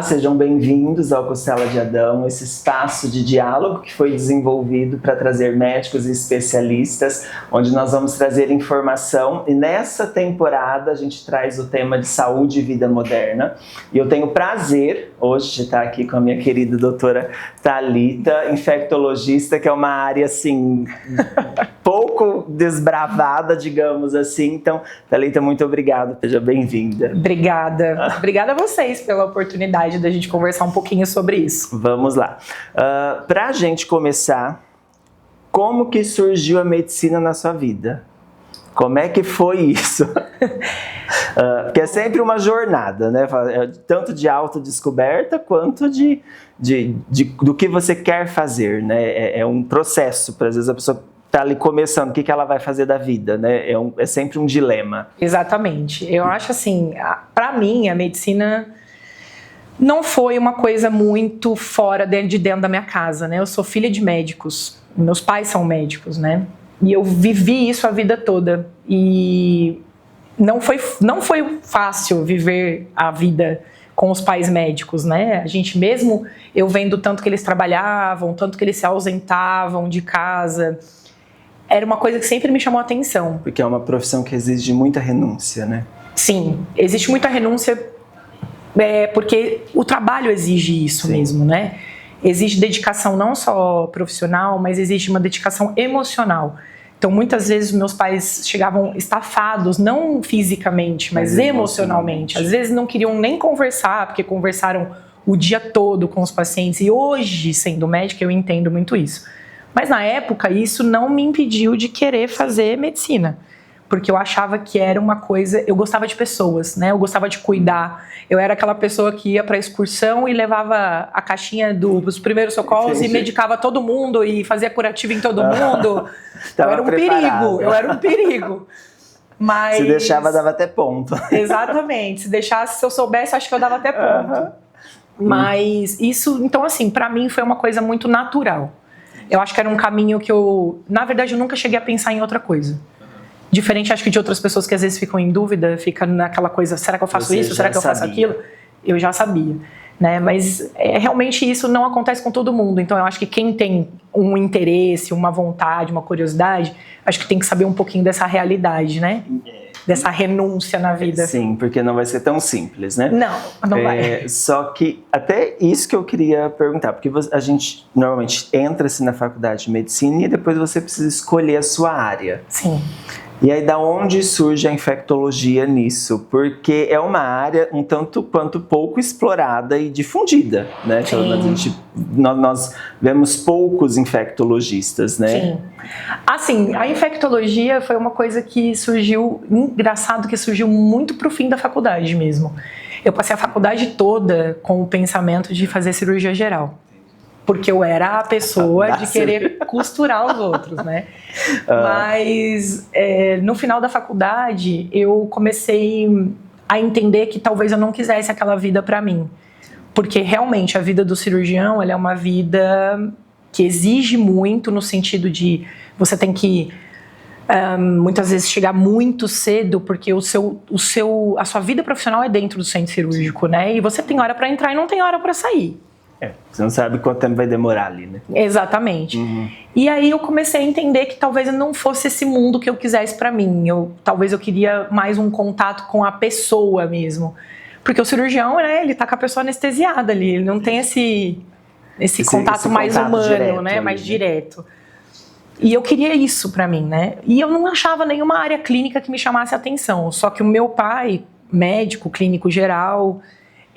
sejam bem-vindos ao Costela de Adão, esse espaço de diálogo que foi desenvolvido para trazer médicos e especialistas, onde nós vamos trazer informação, e nessa temporada a gente traz o tema de saúde e vida moderna. E eu tenho o prazer hoje de estar aqui com a minha querida doutora Thalita, infectologista, que é uma área assim pouco desbravada, digamos assim. Então, Thalita, muito obrigado, seja bem-vinda. Obrigada. Obrigada a vocês pela oportunidade da gente conversar um pouquinho sobre isso. Vamos lá. Para a gente começar, como que surgiu a medicina na sua vida? Como é que foi isso? Porque é sempre uma jornada, né? Tanto de autodescoberta quanto do que você quer fazer, né? É um processo, para às vezes a pessoa tá ali começando, o que ela vai fazer da vida, né? É sempre um dilema. Exatamente. Eu acho assim, para mim, a medicina não foi uma coisa muito fora de dentro da minha casa, né? Eu sou filha de médicos, meus pais são médicos, né? E eu vivi isso a vida toda. E não foi fácil viver a vida com os pais médicos, né? A gente mesmo, eu vendo tanto que eles trabalhavam, tanto que eles se ausentavam de casa, era uma coisa que sempre me chamou a atenção. Porque é uma profissão que exige muita renúncia, né? Sim, existe muita renúncia, porque o trabalho exige isso. Sim. Mesmo, né? Exige dedicação não só profissional, mas existe uma dedicação emocional. Então, muitas vezes, meus pais chegavam estafados, não fisicamente, mas emocionalmente. Às vezes, não queriam nem conversar, porque conversaram o dia todo com os pacientes. E hoje, sendo médica, eu entendo muito isso. Mas, na época, isso não me impediu de querer fazer medicina. Porque eu achava que era uma coisa... Eu gostava de pessoas, né? Eu gostava de cuidar. Eu era aquela pessoa que ia para a excursão e levava a caixinha dos primeiros socorros. Entendi. E medicava todo mundo e fazia curativo em todo mundo. Eu era um perigo. Eu era um perigo. Mas... Se deixava, dava até ponto. Exatamente. Se deixasse, se eu soubesse, acho que eu dava até ponto. Mas isso... Então, assim, para mim foi uma coisa muito natural. Eu acho que era um caminho que eu... Na verdade, eu nunca cheguei a pensar em outra coisa. Diferente, acho que de outras pessoas que às vezes ficam em dúvida, fica naquela coisa, será que eu faço isso, será que eu faço aquilo? Eu já sabia, né? Mas realmente isso não acontece com todo mundo. Então eu acho que quem tem um interesse, uma vontade, uma curiosidade, acho que tem que saber um pouquinho dessa realidade, né? Dessa renúncia na vida. Sim, porque não vai ser tão simples, né? Não vai. Só que até isso que eu queria perguntar, porque a gente normalmente entra-se na faculdade de medicina e depois você precisa escolher a sua área. Sim. E aí, da onde surge a infectologia nisso? Porque é uma área um tanto quanto pouco explorada e difundida, né? Nós vemos poucos infectologistas, né? Sim. Assim, a infectologia foi uma coisa que surgiu, engraçado que surgiu muito pro fim da faculdade mesmo. Eu passei a faculdade toda com o pensamento de fazer cirurgia geral. Porque eu era a pessoa de querer costurar os outros, né? Mas no final da faculdade eu comecei a entender que talvez eu não quisesse aquela vida para mim. Porque realmente a vida do cirurgião, ela é uma vida que exige muito, no sentido de você tem que muitas vezes chegar muito cedo, porque a sua vida profissional é dentro do centro cirúrgico, né? E você tem hora para entrar e não tem hora para sair. Você não sabe quanto tempo vai demorar ali, né? Exatamente. E aí eu comecei a entender que talvez não fosse esse mundo que eu quisesse pra mim. Talvez eu queria mais um contato com a pessoa mesmo. Porque o cirurgião, né, ele tá com a pessoa anestesiada ali, ele não tem esse contato mais humano, direto, né, mais direto. E eu queria isso pra mim, né? E eu não achava nenhuma área clínica que me chamasse a atenção. Só que o meu pai, médico, clínico geral...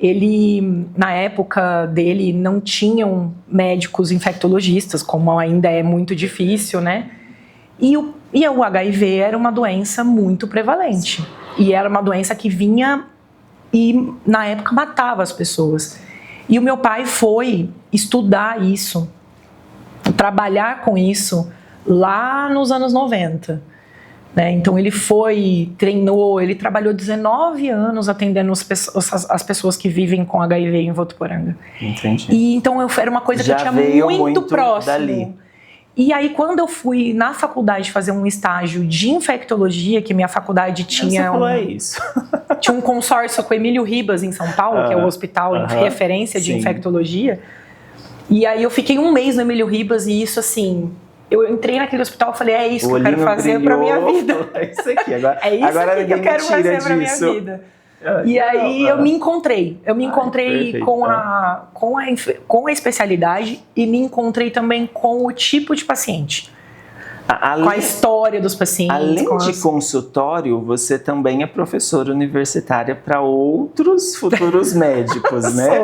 Ele, na época dele, não tinham médicos infectologistas, como ainda é muito difícil, né? E o HIV era uma doença muito prevalente. E era uma doença que vinha e, na época, matava as pessoas. E o meu pai foi estudar isso, trabalhar com isso, lá nos anos 90. Né? Então ele treinou, ele trabalhou 19 anos atendendo as pessoas que vivem com HIV em Votuporanga. Entendi. E então era uma coisa que eu tinha muito próximo. Dali. E aí, quando eu fui na faculdade fazer um estágio de infectologia, que minha faculdade tinha tinha um consórcio com o Emílio Ribas, em São Paulo, que é o hospital de referência de infectologia. E aí eu fiquei um mês no Emílio Ribas e isso, assim... Eu entrei naquele hospital e falei, é isso que eu quero fazer pra minha vida. É isso aqui, agora, é isso agora aqui que eu quero fazer pra minha vida. E aí eu me encontrei. Eu me encontrei com a especialidade e me encontrei também com o tipo de paciente. Com a história dos pacientes. Além de consultório, você também é professora universitária para outros futuros médicos, né?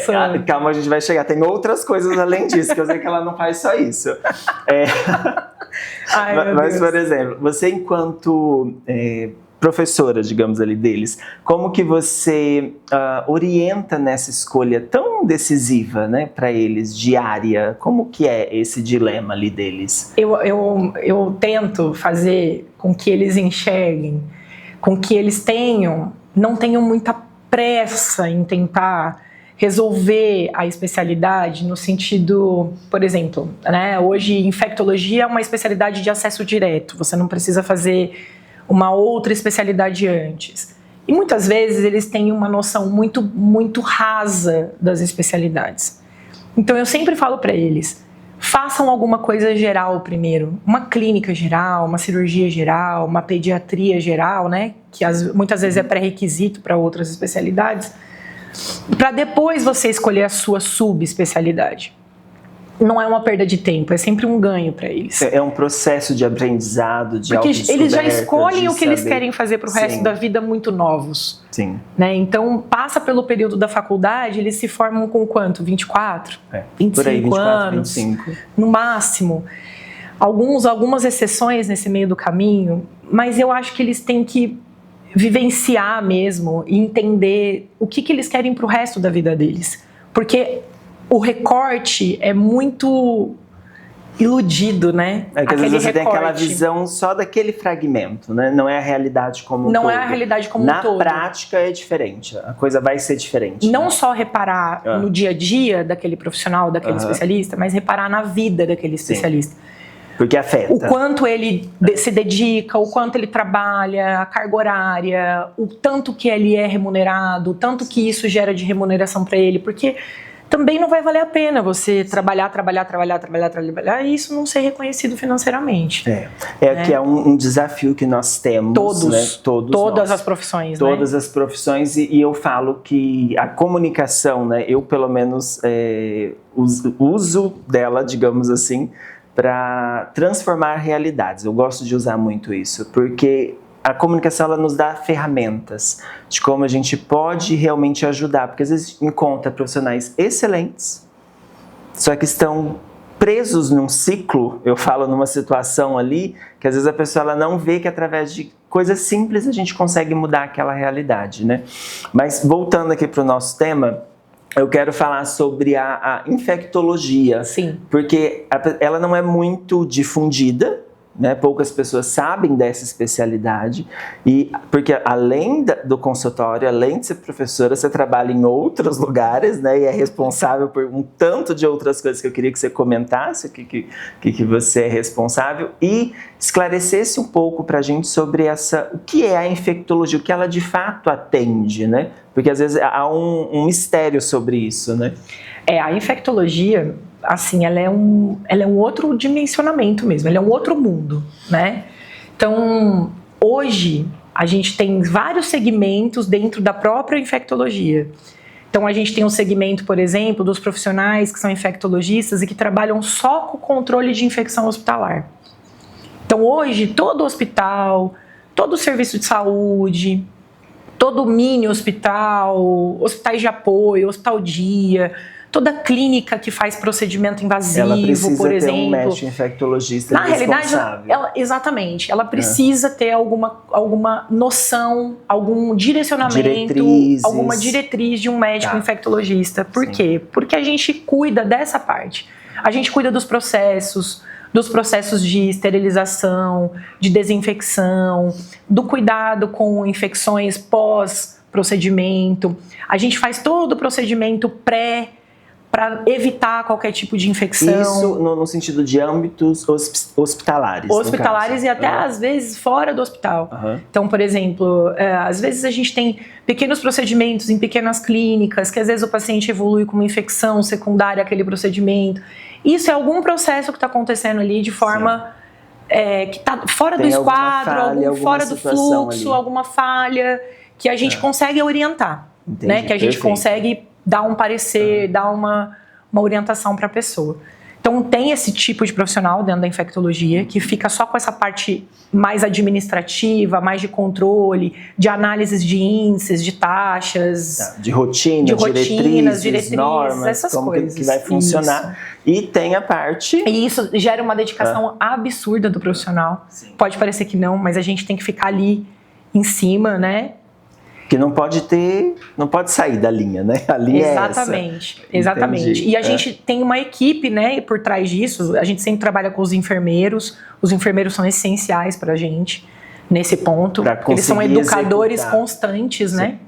Sou. Calma, a gente vai chegar. Tem outras coisas além disso, que eu sei que ela não faz só isso. Mas, por exemplo, você enquanto professora, digamos ali, deles, como que você orienta nessa escolha tão decisiva, né, para eles, diária? Como que é esse dilema ali deles? Eu tento fazer com que eles enxerguem, com que eles não tenham muita pressa em tentar resolver a especialidade no sentido, por exemplo, né, hoje infectologia é uma especialidade de acesso direto, você não precisa fazer uma outra especialidade antes. E muitas vezes eles têm uma noção muito, muito rasa das especialidades. Então eu sempre falo para eles, façam alguma coisa geral primeiro, uma clínica geral, uma cirurgia geral, uma pediatria geral, né, que muitas vezes é pré-requisito para outras especialidades, para depois você escolher a sua subespecialidade. Não é uma perda de tempo, é sempre um ganho para eles. É um processo de aprendizado, de autodescoberta. Porque eles já escolhem o que eles querem fazer para o resto da vida muito novos. Sim. Né? Então, passa pelo período da faculdade, eles se formam com quanto? 24? 25 por aí, 24, anos? 25. No máximo. Algumas exceções nesse meio do caminho, mas eu acho que eles têm que vivenciar mesmo e entender o que eles querem para o resto da vida deles. Porque o recorte é muito iludido, né? É que às vezes você tem aquela visão só daquele fragmento, né? Não é a realidade como um todo. Não é a realidade como um todo. Na prática é diferente, a coisa vai ser diferente. Não só reparar no dia a dia daquele profissional, daquele especialista, mas reparar na vida daquele especialista. Porque afeta. O quanto ele se dedica, o quanto ele trabalha, a carga horária, o tanto que ele é remunerado, o tanto que isso gera de remuneração para ele, porque também não vai valer a pena você trabalhar e isso não ser reconhecido financeiramente. Que é um desafio que nós temos. Todas as profissões. Todas as profissões, e eu falo que a comunicação, né, eu pelo menos uso dela, digamos assim, para transformar realidades. Eu gosto de usar muito isso, porque a comunicação ela nos dá ferramentas de como a gente pode realmente ajudar, porque às vezes encontra profissionais excelentes, só que estão presos num ciclo, eu falo numa situação ali, que às vezes a pessoa ela não vê que através de coisas simples a gente consegue mudar aquela realidade, né? Mas voltando aqui para o nosso tema, eu quero falar sobre a infectologia. Sim. Porque ela não é muito difundida, né? Poucas pessoas sabem dessa especialidade, e porque além do consultório, além de ser professora, você trabalha em outros lugares, né? E é responsável por um tanto de outras coisas que eu queria que você comentasse, que você é responsável, e esclarecesse um pouco para a gente sobre o que é a infectologia, o que ela de fato atende, né? Porque às vezes há um mistério sobre isso, né? A infectologia, assim, ela é um outro dimensionamento mesmo, ela é um outro mundo, né? Então, hoje, a gente tem vários segmentos dentro da própria infectologia. Então, a gente tem um segmento, por exemplo, dos profissionais que são infectologistas e que trabalham só com o controle de infecção hospitalar. Então, hoje, todo hospital, todo serviço de saúde, todo mini hospital, hospitais de apoio, hospital dia, toda clínica que faz procedimento invasivo, por exemplo. Ela precisa ter um médico infectologista responsável. Exatamente. Ela precisa ter alguma noção, algum direcionamento, alguma diretriz de um médico infectologista. Por quê? Porque a gente cuida dessa parte. A gente cuida dos processos de esterilização, de desinfecção, do cuidado com infecções pós-procedimento. A gente faz todo o procedimento para evitar qualquer tipo de infecção. Isso no sentido de âmbitos hospitalares. Hospitalares e até, às vezes, fora do hospital. Então, por exemplo, às vezes a gente tem pequenos procedimentos em pequenas clínicas, que às vezes o paciente evolui com uma infecção secundária àquele procedimento. Isso é algum processo que está acontecendo ali de forma que está fora do esquadro, fora do fluxo, ali. Alguma falha, que a gente consegue orientar. Né? Que a gente consegue dar um parecer, dar uma orientação para a pessoa. Então, tem esse tipo de profissional dentro da infectologia que fica só com essa parte mais administrativa, mais de controle, de análises de índices, de taxas. De rotinas, diretrizes, normas, essas como coisas. Que vai funcionar. Isso. E tem a parte... E isso gera uma dedicação absurda do profissional. Sim. Pode parecer que não, mas a gente tem que ficar ali em cima, né? Que não pode sair da linha, né? A linha exatamente, é essa. Exatamente. Entendi. E a gente tem uma equipe, né, por trás disso. A gente sempre trabalha com os enfermeiros. Os enfermeiros são essenciais pra gente nesse ponto. Eles são educadores constantes, Sim. né?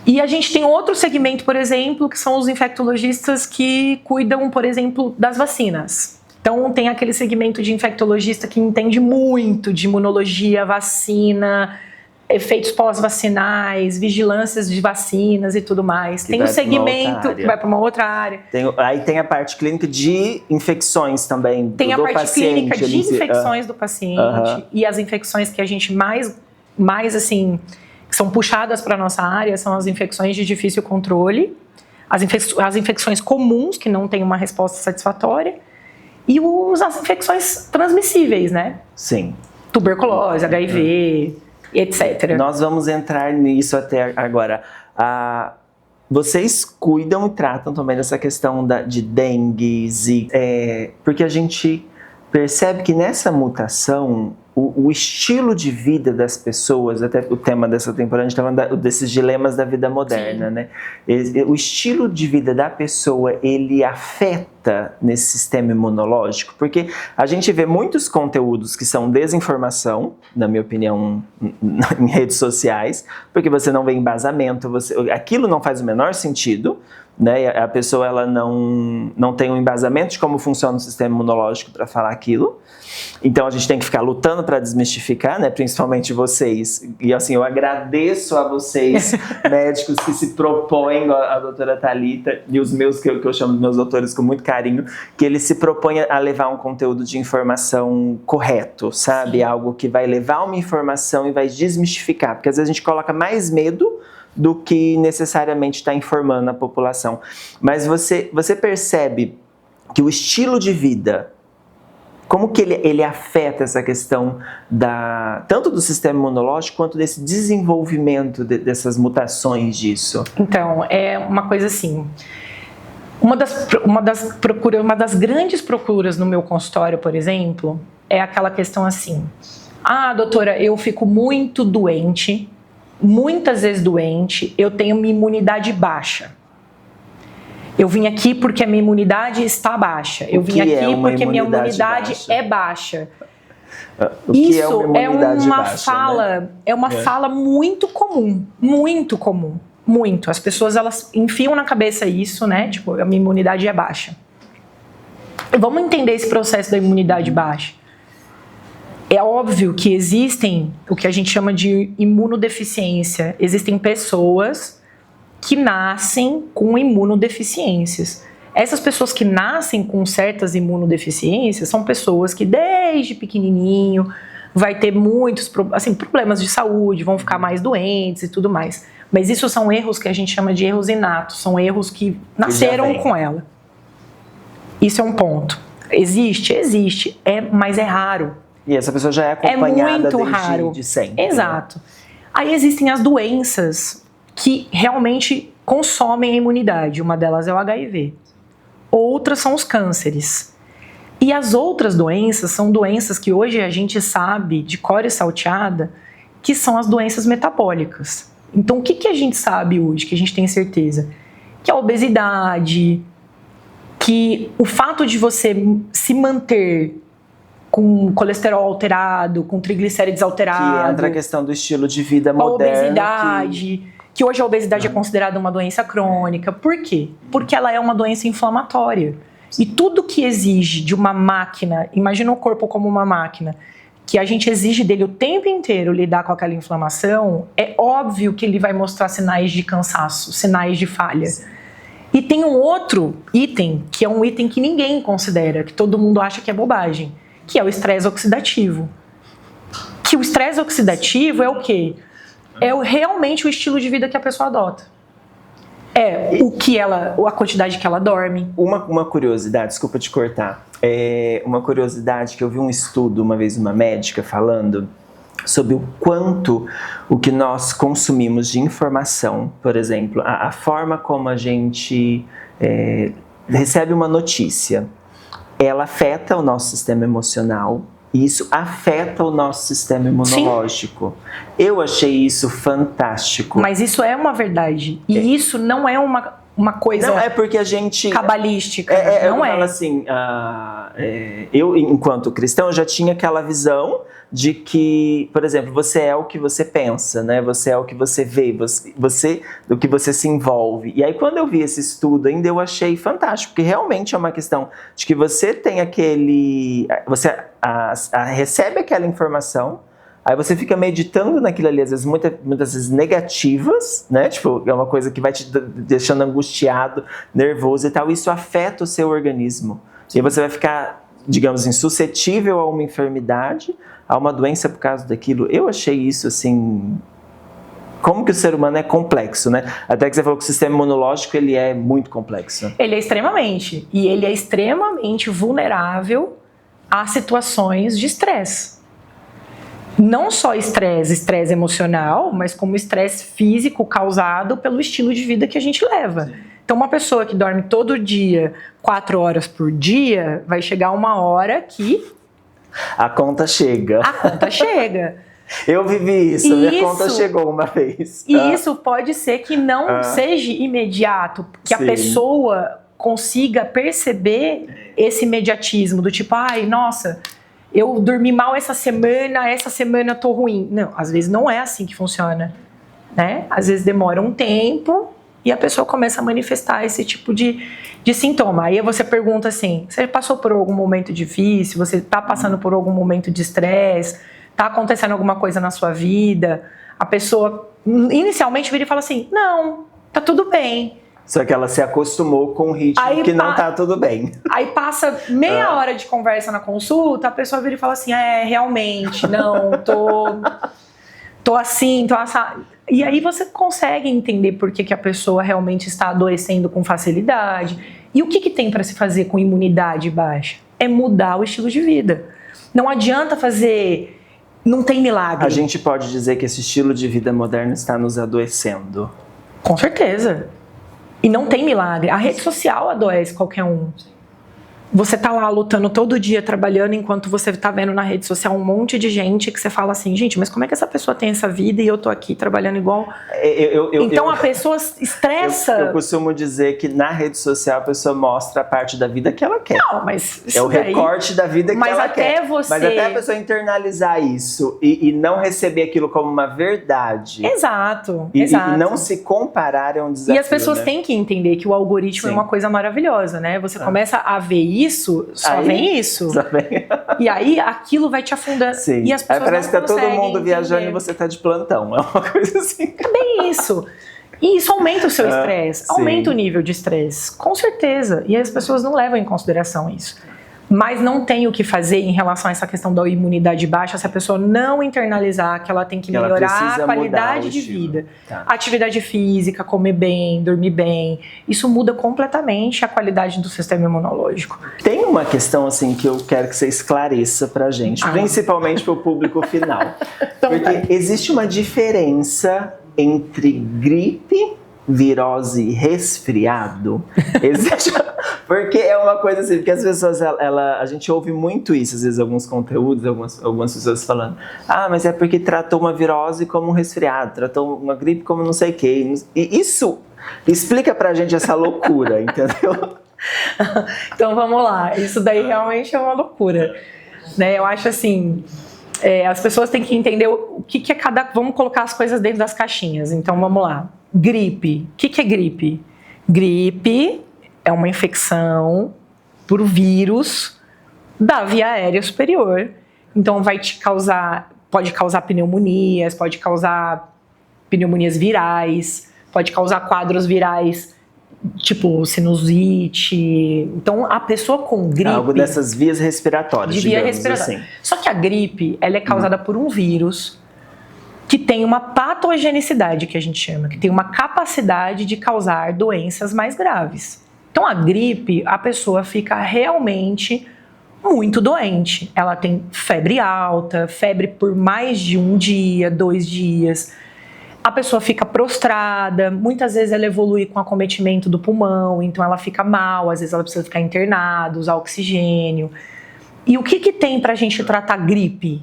E a gente tem outro segmento, por exemplo, que são os infectologistas que cuidam, por exemplo, das vacinas. Então, tem aquele segmento de infectologista que entende muito de imunologia, vacina, efeitos pós-vacinais, vigilâncias de vacinas e tudo mais. Tem um segmento que vai para uma outra área. Aí tem a parte clínica de infecções também. Tem a parte clínica de infecções do paciente. E as infecções que a gente mais assim, que são puxadas para a nossa área são as infecções de difícil controle, as infecções comuns, que não têm uma resposta satisfatória, e as infecções transmissíveis, né? Sim. Tuberculose, HIV... etc. Nós vamos entrar nisso até agora. Vocês cuidam e tratam também dessa questão de dengue, zika, porque a gente percebe que nessa mutação o estilo de vida das pessoas, até o tema dessa temporada, a gente está falando desses dilemas da vida moderna, Sim. né? O estilo de vida da pessoa, ele afeta nesse sistema imunológico, porque a gente vê muitos conteúdos que são desinformação, na minha opinião, em redes sociais, porque você não vê embasamento, aquilo não faz o menor sentido, né? A pessoa ela não tem um embasamento de como funciona o sistema imunológico para falar aquilo. Então a gente tem que ficar lutando para desmistificar, né? Principalmente vocês. E assim, eu agradeço a vocês, médicos que se propõem, a doutora Thalita e os meus, que eu chamo de meus doutores com muito carinho, que eles se propõem a levar um conteúdo de informação correto, sabe? Sim. Algo que vai levar uma informação e vai desmistificar, porque às vezes a gente coloca mais medo do que necessariamente está informando a população. Mas você percebe que o estilo de vida, como que ele afeta essa questão tanto do sistema imunológico quanto desse desenvolvimento dessas mutações disso? Então, é uma coisa assim, uma das grandes procuras no meu consultório, por exemplo, é aquela questão assim, doutora, eu fico muito doente, muitas vezes doente, eu tenho uma imunidade baixa. Eu vim aqui porque a minha imunidade está baixa. Eu vim aqui porque minha imunidade é baixa. Isso é uma fala, né? É uma fala muito comum, muito comum, muito. As pessoas elas enfiam na cabeça isso, né? Tipo, a minha imunidade é baixa. Vamos entender esse processo da imunidade baixa. É óbvio que existem o que a gente chama de imunodeficiência. Existem pessoas que nascem com imunodeficiências. Essas pessoas que nascem com certas imunodeficiências são pessoas que desde pequenininho vai ter muitos problemas de saúde, vão ficar mais doentes e tudo mais. Mas isso são erros que a gente chama de erros inatos, são erros que nasceram com ela. Isso é um ponto. Existe, mas é raro. E essa pessoa já é acompanhada de sempre. Exato. Aí existem as doenças que realmente consomem a imunidade. Uma delas é o HIV. Outras são os cânceres. E as outras doenças são doenças que hoje a gente sabe de cor e salteada, que são as doenças metabólicas. Então, o que a gente sabe hoje, que a gente tem certeza? Que a obesidade, que o fato de você se manter com colesterol alterado, com triglicérides alterados, que entra a questão do estilo de vida moderno, a obesidade, que hoje a obesidade é considerada uma doença crônica. Por quê? Porque ela é uma doença inflamatória. E tudo que exige de uma máquina, imagina o corpo como uma máquina, que a gente exige dele o tempo inteiro lidar com aquela inflamação, é óbvio que ele vai mostrar sinais de cansaço, sinais de falha. E tem um outro item, que é um item que ninguém considera, que todo mundo acha que é bobagem, que é o estresse oxidativo. Que o estresse oxidativo é o quê? É realmente o estilo de vida que a pessoa adota. É a quantidade que ela dorme. Uma curiosidade, desculpa te cortar. Uma curiosidade que eu vi um estudo, uma vez uma médica falando sobre o quanto o que nós consumimos de informação, por exemplo, a forma como a gente recebe uma notícia, ela afeta o nosso sistema emocional e isso afeta o nosso sistema imunológico. Sim. Eu achei isso fantástico. Mas isso é uma verdade. E isso não é uma coisa... Não, é porque a gente... cabalística. Não é. Eu falo assim, eu, enquanto cristão, já tinha aquela visão de que, por exemplo, você é o que você pensa, né? Você é o que você vê, do que você se envolve. E aí, quando eu vi esse estudo ainda, eu achei fantástico, porque realmente é uma questão de que você tem você recebe aquela informação, aí você fica meditando naquilo ali, às vezes, muitas vezes negativas, né? Tipo, é uma coisa que vai te deixando angustiado, nervoso e tal. Isso afeta o seu organismo. E aí você vai ficar, digamos assim, suscetível a uma enfermidade, a uma doença por causa daquilo. Eu achei isso, assim... Como que o ser humano é complexo, né? Até que você falou que o sistema imunológico, ele é muito complexo. Ele é extremamente. E ele é extremamente vulnerável a situações de estresse. Não só estresse emocional, mas como estresse físico causado pelo estilo de vida que a gente leva. Sim. Então, uma pessoa que dorme todo dia, 4 horas por dia, vai chegar uma hora que... a conta chega. A conta chega. Eu vivi isso, minha conta chegou uma vez. E isso pode ser que não seja imediato, que a pessoa consiga perceber esse imediatismo, do tipo, ai, nossa... eu dormi mal essa semana eu tô ruim. Não, às vezes não é assim que funciona, né? Às vezes demora um tempo e a pessoa começa a manifestar esse tipo de sintoma. Aí você pergunta assim, você passou por algum momento difícil? Você tá passando por algum momento de estresse? Tá acontecendo alguma coisa na sua vida? A pessoa inicialmente vira e fala assim, não, tá tudo bem. Só que ela se acostumou com um ritmo que não tá tudo bem. Aí passa meia hora de conversa na consulta, a pessoa vira e fala assim, realmente, não, tô assim, tô assado. E aí você consegue entender por que a pessoa realmente está adoecendo com facilidade. E o que tem para se fazer com imunidade baixa? É mudar o estilo de vida. Não adianta fazer... não tem milagre. A gente pode dizer que esse estilo de vida moderno está nos adoecendo. Com certeza. E não tem milagre. A rede social adoece qualquer um. Você tá lá lutando todo dia, trabalhando, enquanto você tá vendo na rede social um monte de gente que você fala assim, gente, mas como é que essa pessoa tem essa vida e eu tô aqui trabalhando igual? Então a pessoa estressa. Eu costumo dizer que na rede social a pessoa mostra a parte da vida que ela quer. Não, mas é o recorte da vida que ela quer. Mas até a pessoa internalizar isso e não receber aquilo como uma verdade. Exato. E não se comparar é um desafio. E as pessoas têm que entender que o algoritmo é uma coisa maravilhosa, né? Você começa a ver isso, só vem isso. Só vem. E aí aquilo vai te afundando. Sim. E as pessoas parece que tá todo mundo viajando e você tá de plantão. É uma coisa assim. É bem isso. E isso aumenta o seu estresse, aumenta o nível de estresse, com certeza. E as pessoas não levam em consideração isso. Mas não tem o que fazer em relação a essa questão da imunidade baixa se a pessoa não internalizar que ela tem que melhorar a qualidade de vida. Tá. Atividade física, comer bem, dormir bem. Isso muda completamente a qualidade do sistema imunológico. Tem uma questão assim que eu quero que você esclareça pra gente, principalmente pro público final. Então, porque existe uma diferença entre gripe, virose e resfriado? Existe... Porque é uma coisa assim, porque as pessoas, a gente ouve muito isso, às vezes alguns conteúdos, algumas pessoas falando, mas é porque tratou uma virose como um resfriado, tratou uma gripe como não sei o quê. E isso explica pra gente essa loucura, entendeu? Então vamos lá, isso daí realmente é uma loucura, né? Eu acho assim, As pessoas têm que entender o que é cada... Vamos colocar as coisas dentro das caixinhas. Então, vamos lá. Gripe. O que é gripe? Gripe é uma infecção por vírus da via aérea superior. Então, pode causar pneumonias, pode causar pneumonias virais, pode causar quadros virais, tipo sinusite. Então, a pessoa com gripe... Algo dessas vias respiratórias, assim. Só que a gripe, ela é causada por um vírus que tem uma patogenicidade, que a gente chama, que tem uma capacidade de causar doenças mais graves. Então, a gripe, a pessoa fica realmente muito doente. Ela tem febre alta, febre por mais de 1 dia, 2 dias. A pessoa fica prostrada, muitas vezes ela evolui com acometimento do pulmão, então ela fica mal, às vezes ela precisa ficar internada, usar oxigênio. E o que tem pra gente tratar gripe?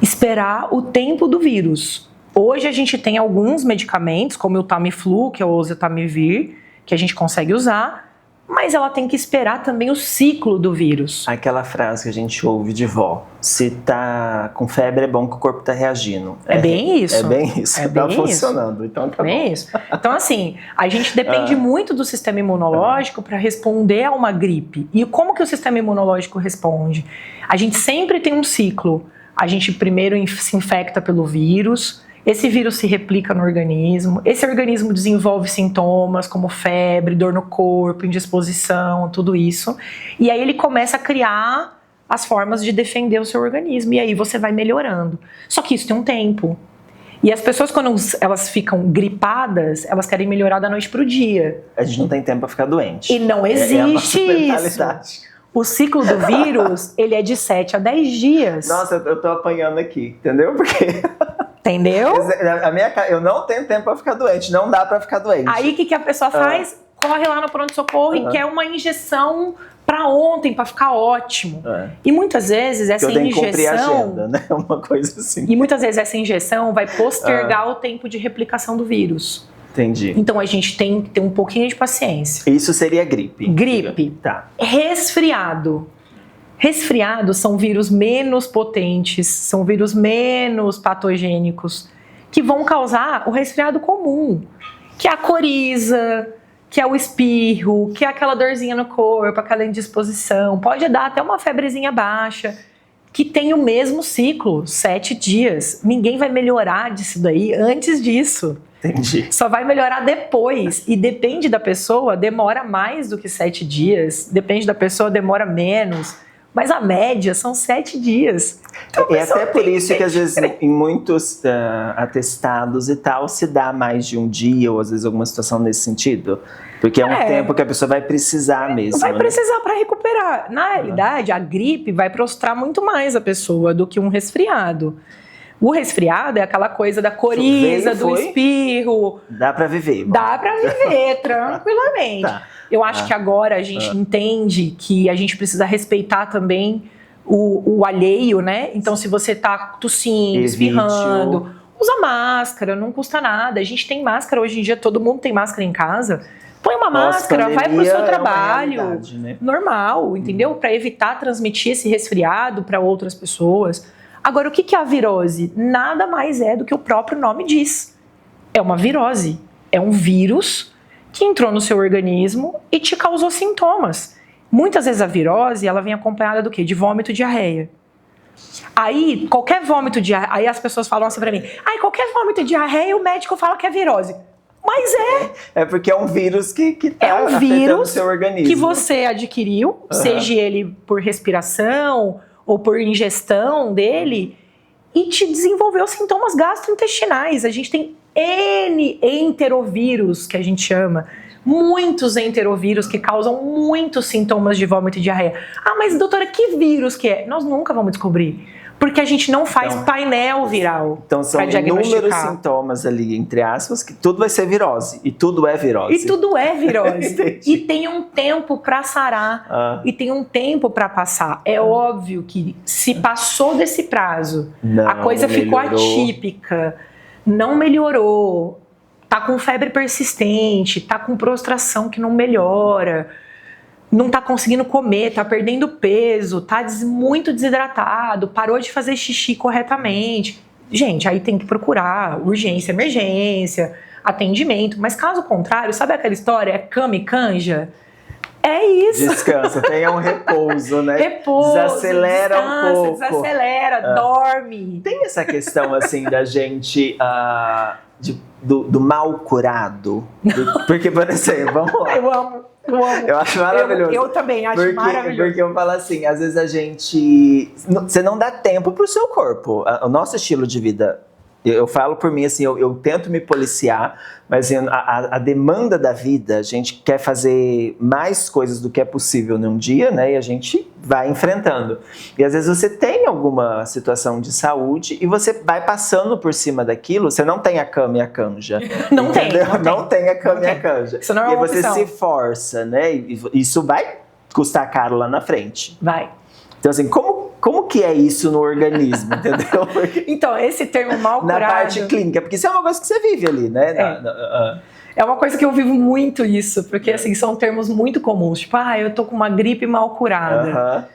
Esperar o tempo do vírus. Hoje a gente tem alguns medicamentos, como o Tamiflu, que é o oseltamivir, que a gente consegue usar, mas ela tem que esperar também o ciclo do vírus. Aquela frase que a gente ouve de vó: se tá com febre é bom que o corpo tá reagindo. É bem isso. É bem isso. Tá funcionando. Então tá bem bom. Isso. Então assim, a gente depende muito do sistema imunológico para responder a uma gripe. E como que o sistema imunológico responde? A gente sempre tem um ciclo. A gente primeiro se infecta pelo vírus, esse vírus se replica no organismo, esse organismo desenvolve sintomas como febre, dor no corpo, indisposição, tudo isso. E aí ele começa a criar as formas de defender o seu organismo, e aí você vai melhorando. Só que isso tem um tempo. E as pessoas, quando elas ficam gripadas, elas querem melhorar da noite pro dia. A gente não tem tempo para ficar doente. E não existe isso. O ciclo do vírus, ele é de 7 a 10 dias. Nossa, eu tô apanhando aqui, entendeu? Porque... Entendeu? Eu não tenho tempo pra ficar doente, não dá pra ficar doente. Aí o que a pessoa faz? Corre lá no pronto-socorro e quer uma injeção pra ontem, pra ficar ótimo. E muitas vezes essa injeção... Eu tenho que cumprir a agenda, né? Uma coisa assim. E muitas vezes essa injeção vai postergar o tempo de replicação do vírus. Entendi. Então a gente tem que ter um pouquinho de paciência. Isso seria gripe. Gripe. Tá. Resfriado. Resfriados são vírus menos potentes, são vírus menos patogênicos, que vão causar o resfriado comum, que é a coriza, que é o espirro, que é aquela dorzinha no corpo, aquela indisposição. Pode dar até uma febrezinha baixa, que tem o mesmo ciclo, 7 dias. Ninguém vai melhorar disso daí antes disso. Entendi. Só vai melhorar depois. E depende da pessoa, demora mais do que 7 dias. Depende da pessoa, demora menos. Mas a média são 7 dias. Então, é até por isso que às vezes em muitos atestados e tal se dá mais de 1 dia ou às vezes alguma situação nesse sentido. Porque é um tempo que a pessoa vai precisar mesmo. Vai precisar para recuperar. Na realidade, a gripe vai prostrar muito mais a pessoa do que um resfriado. O resfriado é aquela coisa da coriza, do espirro. Dá pra viver. Dá pra viver tranquilamente. Tá. Eu acho que agora a gente entende que a gente precisa respeitar também o alheio, né? Então, se você tá tossindo, espirrando, usa máscara, não custa nada. A gente tem máscara hoje em dia, todo mundo tem máscara em casa. Põe uma máscara, vai pro seu trabalho, né? Normal, entendeu? Para evitar transmitir esse resfriado para outras pessoas. Agora, o que é a virose? Nada mais é do que o próprio nome diz. É uma virose. É um vírus que entrou no seu organismo e te causou sintomas. Muitas vezes a virose, ela vem acompanhada do quê? De vômito e diarreia. Aí, qualquer vômito de diarreia... Aí as pessoas falam assim pra mim, qualquer vômito e diarreia, o médico fala que é virose. Mas é porque é um vírus que tá afetando o seu organismo. Que você adquiriu, seja ele por respiração ou por ingestão dele, e te desenvolveu sintomas gastrointestinais. A gente tem N enterovírus, que a gente chama, muitos enterovírus que causam muitos sintomas de vômito e diarreia. Mas doutora, que vírus que é? Nós nunca vamos descobrir, porque a gente não faz painel viral. Então são inúmeros sintomas ali, entre aspas, que tudo vai ser virose, e tudo é virose. E tudo é virose. E tem um tempo para sarar, e tem um tempo para passar. É óbvio que se passou desse prazo, a coisa ficou atípica, não melhorou, tá com febre persistente, tá com prostração que não melhora, não tá conseguindo comer, tá perdendo peso, tá muito desidratado, parou de fazer xixi corretamente. Gente, aí tem que procurar urgência, emergência, atendimento. Mas caso contrário, sabe aquela história? É cama e canja? É isso. Descansa, tenha um repouso, né? Repouso, desacelera descansa, um pouco. Desacelera, dorme. Tem essa questão, assim, da gente... do mal curado. Porque, por exemplo, vamos lá. Eu amo. Eu acho maravilhoso. Eu também acho maravilhoso. Porque eu falo assim, às vezes a gente... Você não dá tempo pro seu corpo. O nosso estilo de vida... Eu falo por mim, assim, eu tento me policiar, mas assim, a demanda da vida, a gente quer fazer mais coisas do que é possível num dia, né? E a gente vai enfrentando. E às vezes você tem alguma situação de saúde e você vai passando por cima daquilo, você não tem a cama e a canja. Não tem. Não tem a cama e a canja. Isso não é e aí uma você opção. se força, né? E isso vai custar caro lá na frente. Vai. Então, assim, como que é isso no organismo, entendeu? Porque então, esse termo mal curado... na parte clínica, porque isso é uma coisa que você vive ali, né? É uma coisa que eu vivo muito isso, porque assim, são termos muito comuns. Tipo, eu tô com uma gripe mal curada.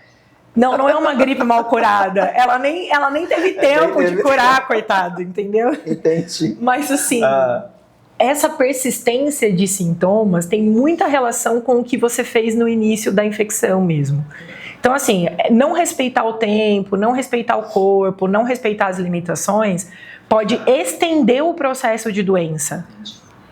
Não é uma gripe mal curada. Ela nem teve tempo de curar, coitado, entendeu? Entendi. Mas assim... Essa persistência de sintomas tem muita relação com o que você fez no início da infecção mesmo. Então, assim, não respeitar o tempo, não respeitar o corpo, não respeitar as limitações, pode estender o processo de doença.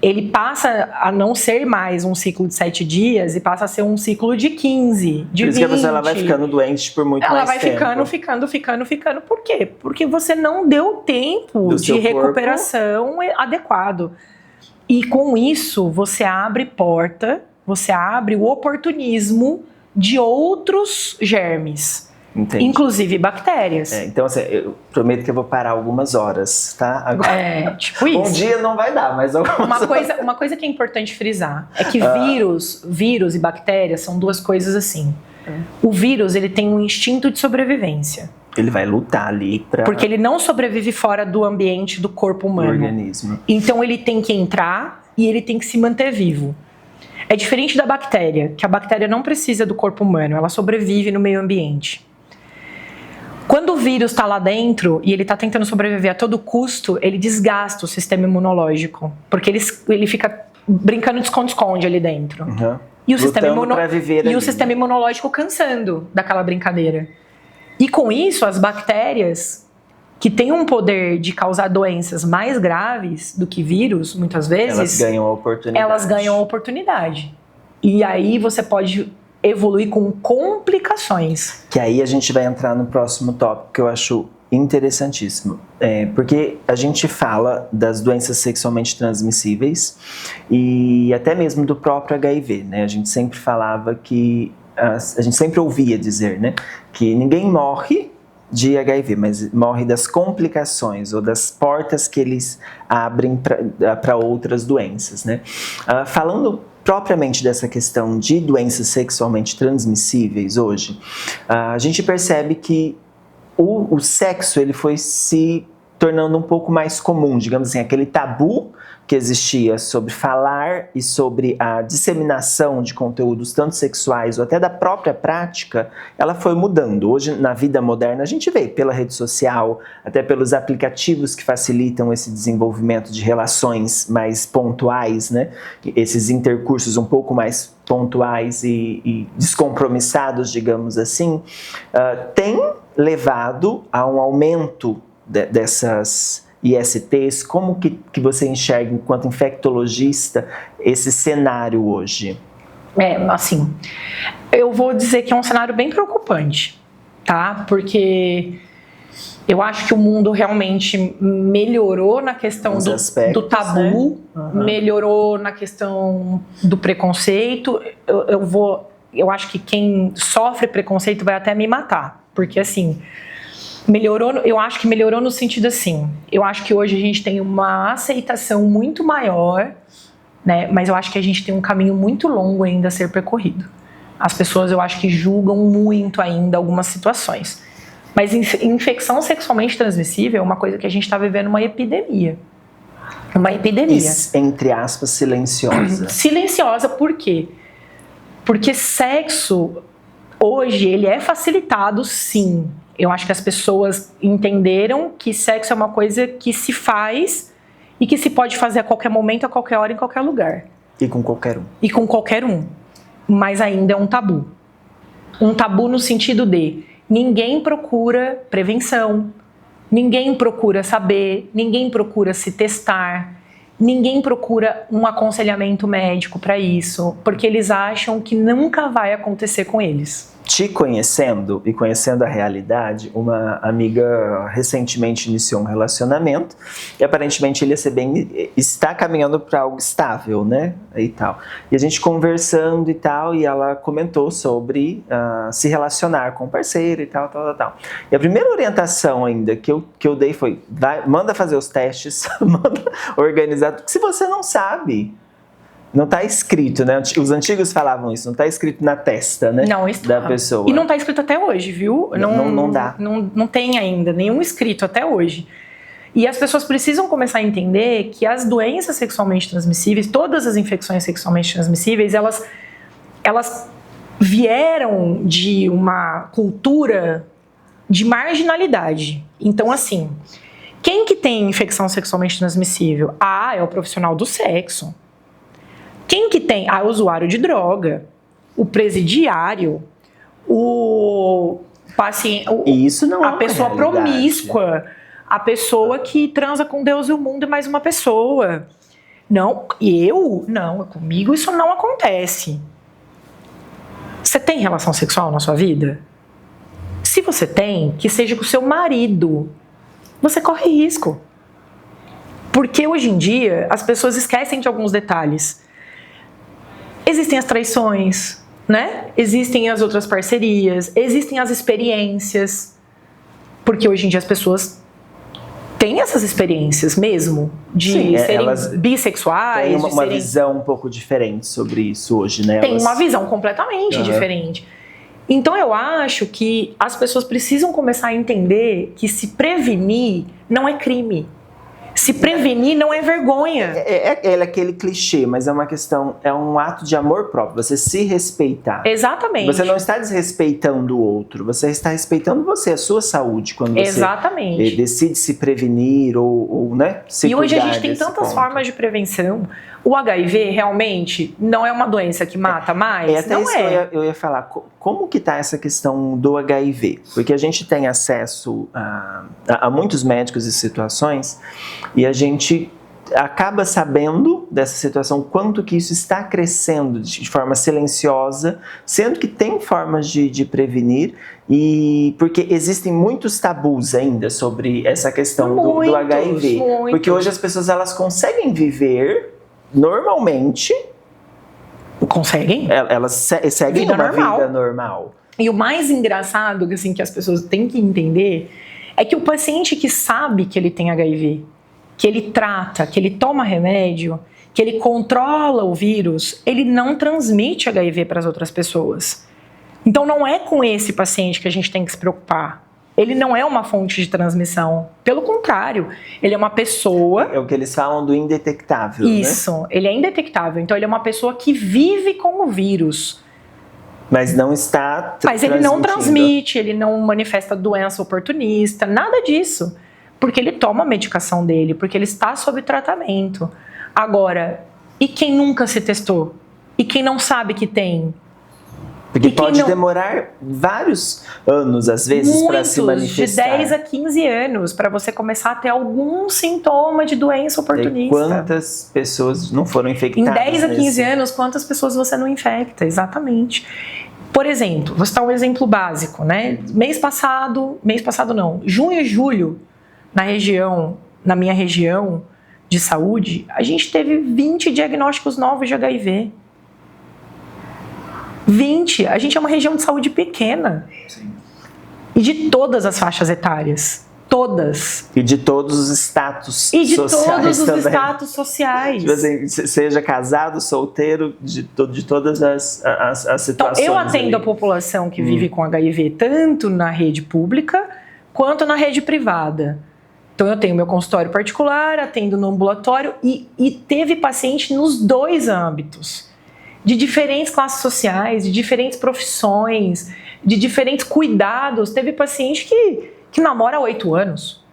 Ele passa a não ser mais um ciclo de 7 dias e passa a ser um ciclo de 15, de 20. Por isso que a pessoa ela vai ficando doente por muito mais tempo. Ela vai ficando. Por quê? Porque você não deu tempo de recuperação adequado. E com isso, você abre o oportunismo de outros germes. Entendi. Inclusive bactérias. Então, assim, eu prometo que eu vou parar algumas horas, tá? Agora, tipo isso. Um dia não vai dar, mas uma coisa que é importante frisar é que vírus e bactérias são duas coisas assim. O vírus, ele tem um instinto de sobrevivência. Ele vai lutar ali porque ele não sobrevive fora do ambiente do corpo humano. Do organismo. Então ele tem que entrar e ele tem que se manter vivo. É diferente da bactéria, que a bactéria não precisa do corpo humano, ela sobrevive no meio ambiente. Quando o vírus está lá dentro e ele está tentando sobreviver a todo custo, ele desgasta o sistema imunológico, porque ele fica brincando de esconde-esconde ali dentro. E o sistema imunológico cansando daquela brincadeira. E com isso, as bactérias, que têm um poder de causar doenças mais graves do que vírus, muitas vezes... Elas ganham a oportunidade. E aí você pode evoluir com complicações. Que aí a gente vai entrar no próximo tópico, que eu acho interessantíssimo. Porque a gente fala das doenças sexualmente transmissíveis e até mesmo do próprio HIV, né? A gente sempre falava que... A gente sempre ouvia dizer, né, que ninguém morre de HIV, mas morre das complicações ou das portas que eles abrem para outras doenças, né? Falando propriamente dessa questão de doenças sexualmente transmissíveis hoje, a gente percebe que o sexo ele foi se tornando um pouco mais comum, digamos assim, aquele tabu que existia sobre falar e sobre a disseminação de conteúdos tanto sexuais ou até da própria prática, ela foi mudando. Hoje, na vida moderna, a gente vê pela rede social, até pelos aplicativos que facilitam esse desenvolvimento de relações mais pontuais, né? Esses intercursos um pouco mais pontuais e descompromissados, digamos assim, tem levado a um aumento dessas ISTs. Como que você enxerga, enquanto infectologista, esse cenário hoje? Assim, eu vou dizer que é um cenário bem preocupante, tá? Porque eu acho que o mundo realmente melhorou na questão do tabu, né? Melhorou na questão do preconceito. Eu acho que quem sofre preconceito vai até me matar, porque assim... Melhorou, eu acho que melhorou no sentido assim, eu acho que hoje a gente tem uma aceitação muito maior, né, mas eu acho que a gente tem um caminho muito longo ainda a ser percorrido. As pessoas, eu acho que julgam muito ainda algumas situações. Mas infecção sexualmente transmissível é uma coisa que a gente está vivendo uma epidemia. Uma epidemia. Entre aspas, silenciosa. Silenciosa por quê? Porque sexo, hoje, ele é facilitado, sim. Eu acho que as pessoas entenderam que sexo é uma coisa que se faz e que se pode fazer a qualquer momento, a qualquer hora, em qualquer lugar. E com qualquer um. E com qualquer um. Mas ainda é um tabu. Um tabu no sentido de ninguém procura prevenção, ninguém procura saber, ninguém procura se testar, ninguém procura um aconselhamento médico para isso, porque eles acham que nunca vai acontecer com eles. Te conhecendo e conhecendo a realidade, uma amiga recentemente iniciou um relacionamento e aparentemente ele está caminhando para algo estável, né? E tal. E a gente conversando e tal, e ela comentou sobre se relacionar com o parceiro e tal. E a primeira orientação ainda que eu dei foi, manda fazer os testes, manda organizar, porque se você não sabe... Não está escrito, né? Os antigos falavam isso, não está escrito na testa, né? Não está. Da pessoa. E não está escrito até hoje, viu? Não dá. Não tem ainda nenhum escrito até hoje. E as pessoas precisam começar a entender que as doenças sexualmente transmissíveis, todas as infecções sexualmente transmissíveis, elas vieram de uma cultura de marginalidade. Então, assim, quem que tem infecção sexualmente transmissível? É o profissional do sexo. Quem que tem? O usuário de droga, o presidiário, o paciente, isso não é a pessoa promíscua, a pessoa que transa com Deus e o mundo e mais uma pessoa. Não, comigo isso não acontece. Você tem relação sexual na sua vida? Se você tem, que seja com o seu marido. Você corre risco. Porque hoje em dia as pessoas esquecem de alguns detalhes. Existem as traições, né? Existem as outras parcerias, existem as experiências. Porque hoje em dia as pessoas têm essas experiências mesmo, de serem bissexuais. Tem uma visão um pouco diferente sobre isso hoje, né? Tem uma visão completamente diferente. Então eu acho que as pessoas precisam começar a entender que se prevenir não é crime. Se prevenir não é vergonha. É aquele clichê, mas é uma questão, é um ato de amor próprio, você se respeitar. Exatamente. Você não está desrespeitando o outro, você está respeitando você, a sua saúde, quando você decide se prevenir ou né, se cuidar. E hoje a gente tem tantas formas de prevenção. O HIV realmente não é uma doença que mata mais? Até isso eu ia falar. Como que está essa questão do HIV? Porque a gente tem acesso a muitos médicos e situações e a gente acaba sabendo dessa situação, quanto que isso está crescendo de forma silenciosa, sendo que tem formas de prevenir, e porque existem muitos tabus ainda sobre essa questão do HIV. Porque hoje as pessoas elas conseguem viver normalmente. Conseguem? Elas seguem uma vida normal. E o mais engraçado assim, que as pessoas têm que entender é que o paciente que sabe que ele tem HIV, que ele trata, que ele toma remédio, que ele controla o vírus, ele não transmite HIV para as outras pessoas. Então não é com esse paciente que a gente tem que se preocupar. Ele não é uma fonte de transmissão. Pelo contrário, ele é uma pessoa... É o que eles falam do indetectável, Isso, né? Ele é indetectável. Então ele é uma pessoa que vive com o vírus. Mas não está Mas ele não transmite, ele não manifesta doença oportunista, nada disso. Porque ele toma a medicação dele, porque ele está sob tratamento. Agora, e quem nunca se testou? E quem não sabe que tem? Porque pode demorar vários anos, às vezes, para se manifestar. De 10 a 15 anos, para você começar a ter algum sintoma de doença oportunista. E quantas pessoas não foram infectadas? Em 10 a 15 anos, quantas pessoas você não infecta? Exatamente. Por exemplo, vou citar um exemplo básico, né? Mês passado não, junho e julho, na minha região de saúde, a gente teve 20 diagnósticos novos de HIV. 20. A gente é uma região de saúde pequena. Sim. E de todas as faixas etárias. Todas. E de todos os status sociais. E de todos os status sociais. Tipo assim, seja casado, solteiro, de todas as situações. Então, eu atendo a população que vive com HIV tanto na rede pública quanto na rede privada. Então, eu tenho meu consultório particular, atendo no ambulatório e teve paciente nos dois âmbitos. de diferentes classes sociais, de diferentes profissões, de diferentes cuidados. Teve paciente que namora há 8 anos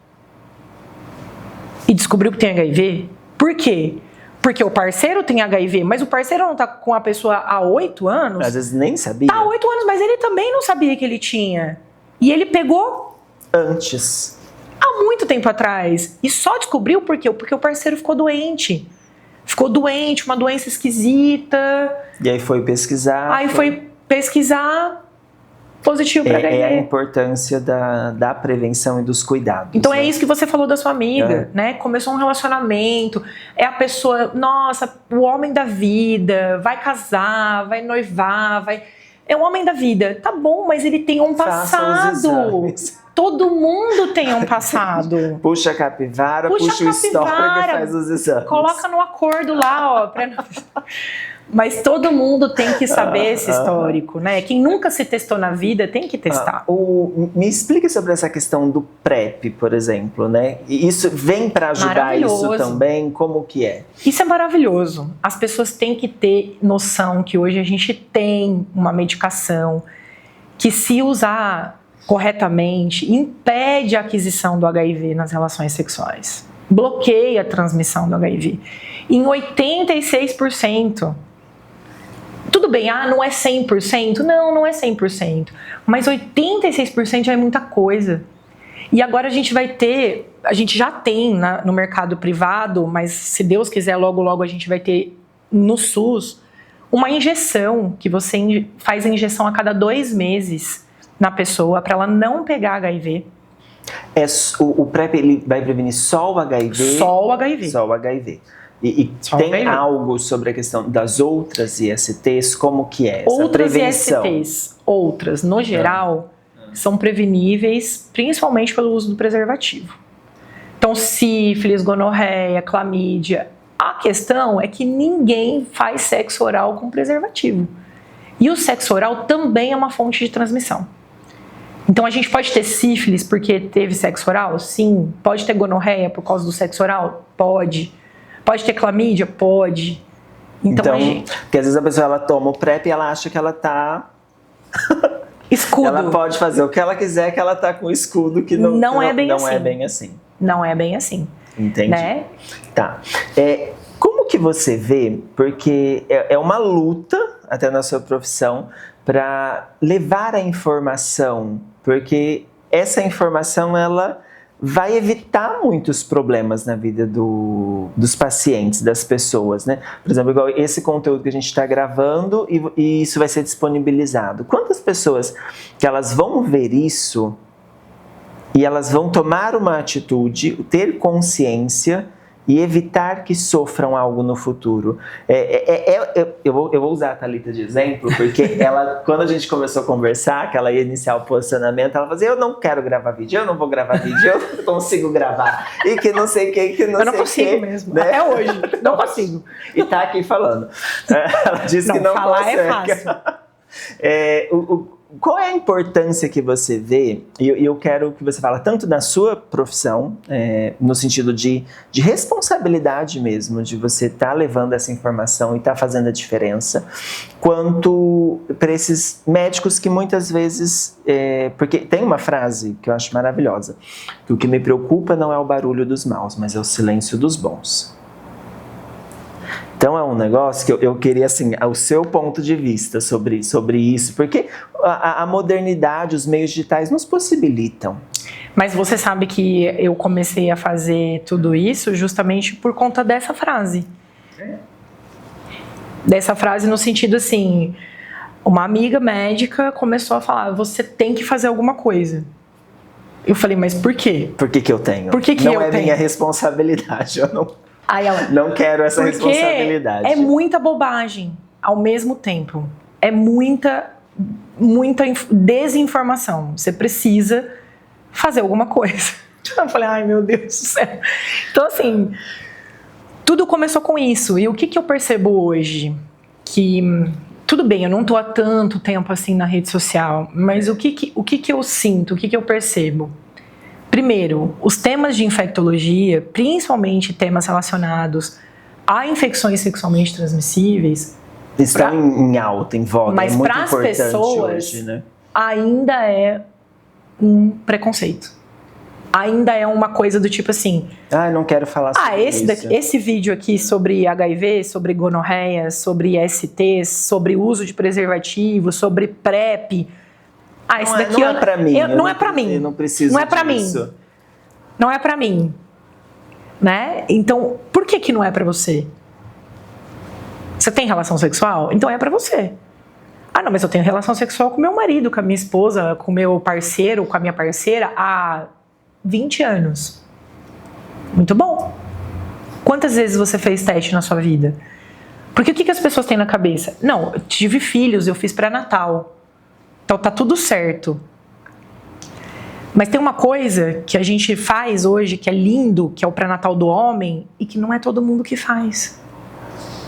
e descobriu que tem HIV. Por quê? Porque o parceiro tem HIV, mas o parceiro não tá com a pessoa há 8 anos. Às vezes nem sabia. Tá há 8 anos, mas ele também não sabia que ele tinha. E ele pegou antes. Há muito tempo atrás. E só descobriu por quê? Porque o parceiro ficou doente. Ficou doente, uma doença esquisita. E aí foi pesquisar. Aí foi pesquisar, positivo para HIV. É a importância da prevenção e dos cuidados. Então né? é isso que você falou da sua amiga, né? Começou um relacionamento, é a pessoa, nossa, o homem da vida, vai casar, vai noivar, é o homem da vida. Tá bom, mas ele tem um passado. Todo mundo tem um passado. Puxa a capivara, puxa o histórico e faz os exames. Coloca no acordo lá, ó. Mas todo mundo tem que saber esse histórico, né? Quem nunca se testou na vida tem que testar. Me explica sobre essa questão do PrEP, por exemplo, né? E isso vem para ajudar isso também? Como que é? Isso é maravilhoso. As pessoas têm que ter noção que hoje a gente tem uma medicação que, se usar corretamente, impede a aquisição do HIV nas relações sexuais. Bloqueia a transmissão do HIV. Em 86%. Tudo bem, não é 100%? Não é 100%. Mas 86% já é muita coisa. E agora a gente já tem no mercado privado, mas se Deus quiser, logo, logo a gente vai ter no SUS, uma injeção, que você faz a injeção a cada 2 meses na pessoa, para ela não pegar HIV. O PrEP ele vai prevenir só o HIV? Só o HIV. Só o HIV. E tem algo sobre a questão das outras ISTs? Como que é essa prevenção? Outras ISTs, outras, no geral, são preveníveis principalmente pelo uso do preservativo. Então, sífilis, gonorreia, clamídia. A questão é que ninguém faz sexo oral com preservativo. E o sexo oral também é uma fonte de transmissão. Então, a gente pode ter sífilis porque teve sexo oral? Sim. Pode ter gonorreia por causa do sexo oral? Pode. Pode ter clamídia? Pode. Então porque às vezes a pessoa ela toma o PrEP e ela acha que ela tá... escudo. Ela pode fazer o que ela quiser, que ela tá com escudo, que não é bem assim. Não é bem assim. Entendi. Né? Tá. Como que você vê, porque é uma luta, até na sua profissão, para levar a informação, porque essa informação, ela vai evitar muitos problemas na vida dos pacientes, das pessoas, né? Por exemplo, igual esse conteúdo que a gente está gravando e isso vai ser disponibilizado. Quantas pessoas que elas vão ver isso e elas vão tomar uma atitude, ter consciência e evitar que sofram algo no futuro? Eu vou usar a Thalita de exemplo, porque ela, quando a gente começou a conversar, que ela ia iniciar o posicionamento, ela fazia: eu não quero gravar vídeo, eu não vou gravar vídeo, eu não consigo gravar, e que não sei o que, eu não consigo mesmo, né? Até hoje, não consigo. E tá aqui falando. Ela disse que não falar consegue. É fácil. Qual é a importância que você vê, e eu quero que você fale tanto na sua profissão, no sentido de responsabilidade mesmo, de você estar levando essa informação e estar fazendo a diferença, quanto para esses médicos que muitas vezes... porque tem uma frase que eu acho maravilhosa, que o que me preocupa não é o barulho dos maus, mas é o silêncio dos bons. Então é um negócio que eu queria, assim, o seu ponto de vista sobre isso, porque a modernidade, os meios digitais nos possibilitam. Mas você sabe que eu comecei a fazer tudo isso justamente por conta dessa frase. Dessa frase no sentido assim, uma amiga médica começou a falar: você tem que fazer alguma coisa. Eu falei: mas por quê? Por que eu tenho? Por que não eu tenho? Minha responsabilidade, eu não... Aí ela, não quero essa responsabilidade. É muita bobagem ao mesmo tempo. É muita desinformação. Você precisa fazer alguma coisa. Eu falei: ai, meu Deus do céu. Então, assim, tudo começou com isso. E o que eu percebo hoje? Que, tudo bem, eu não estou há tanto tempo assim na rede social, mas o que eu sinto, o que eu percebo? Primeiro, os temas de infectologia, principalmente temas relacionados a infecções sexualmente transmissíveis, Está em alta, em voga, mas é muito para as importante pessoas, hoje, né? Ainda é um preconceito. Ainda é uma coisa do tipo assim... não quero falar sobre isso. Esse vídeo aqui sobre HIV, sobre gonorreia, sobre STs, sobre uso de preservativo, sobre PrEP... esse daqui não é pra mim. Não é pra mim. Eu não preciso Não é pra disso. mim. Não é pra mim. Né? Então, por que não é pra você? Você tem relação sexual? Então é pra você. Não, mas eu tenho relação sexual com meu marido, com a minha esposa, com o meu parceiro, com a minha parceira há 20 anos. Muito bom. Quantas vezes você fez teste na sua vida? Porque o que as pessoas têm na cabeça? Não, eu tive filhos, eu fiz pré-natal. Então tá tudo certo. Mas tem uma coisa que a gente faz hoje, que é lindo, que é o pré-natal do homem, e que não é todo mundo que faz.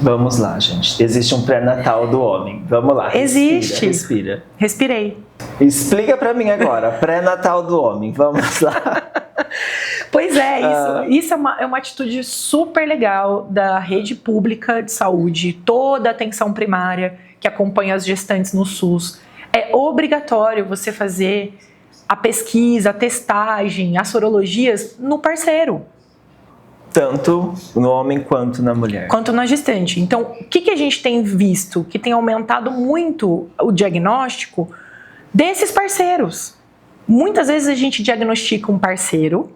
Vamos lá, gente. Existe um pré-natal do homem. Vamos lá. Existe. Respira. Respirei. Explica pra mim agora, pré-natal do homem. Vamos lá. Pois é, isso é uma atitude super legal da rede pública de saúde, toda a atenção primária que acompanha as gestantes no SUS. É obrigatório você fazer a pesquisa, a testagem, as sorologias no parceiro. Tanto no homem quanto na mulher. Quanto na gestante. Então, o que a gente tem visto? Que tem aumentado muito o diagnóstico desses parceiros. Muitas vezes a gente diagnostica um parceiro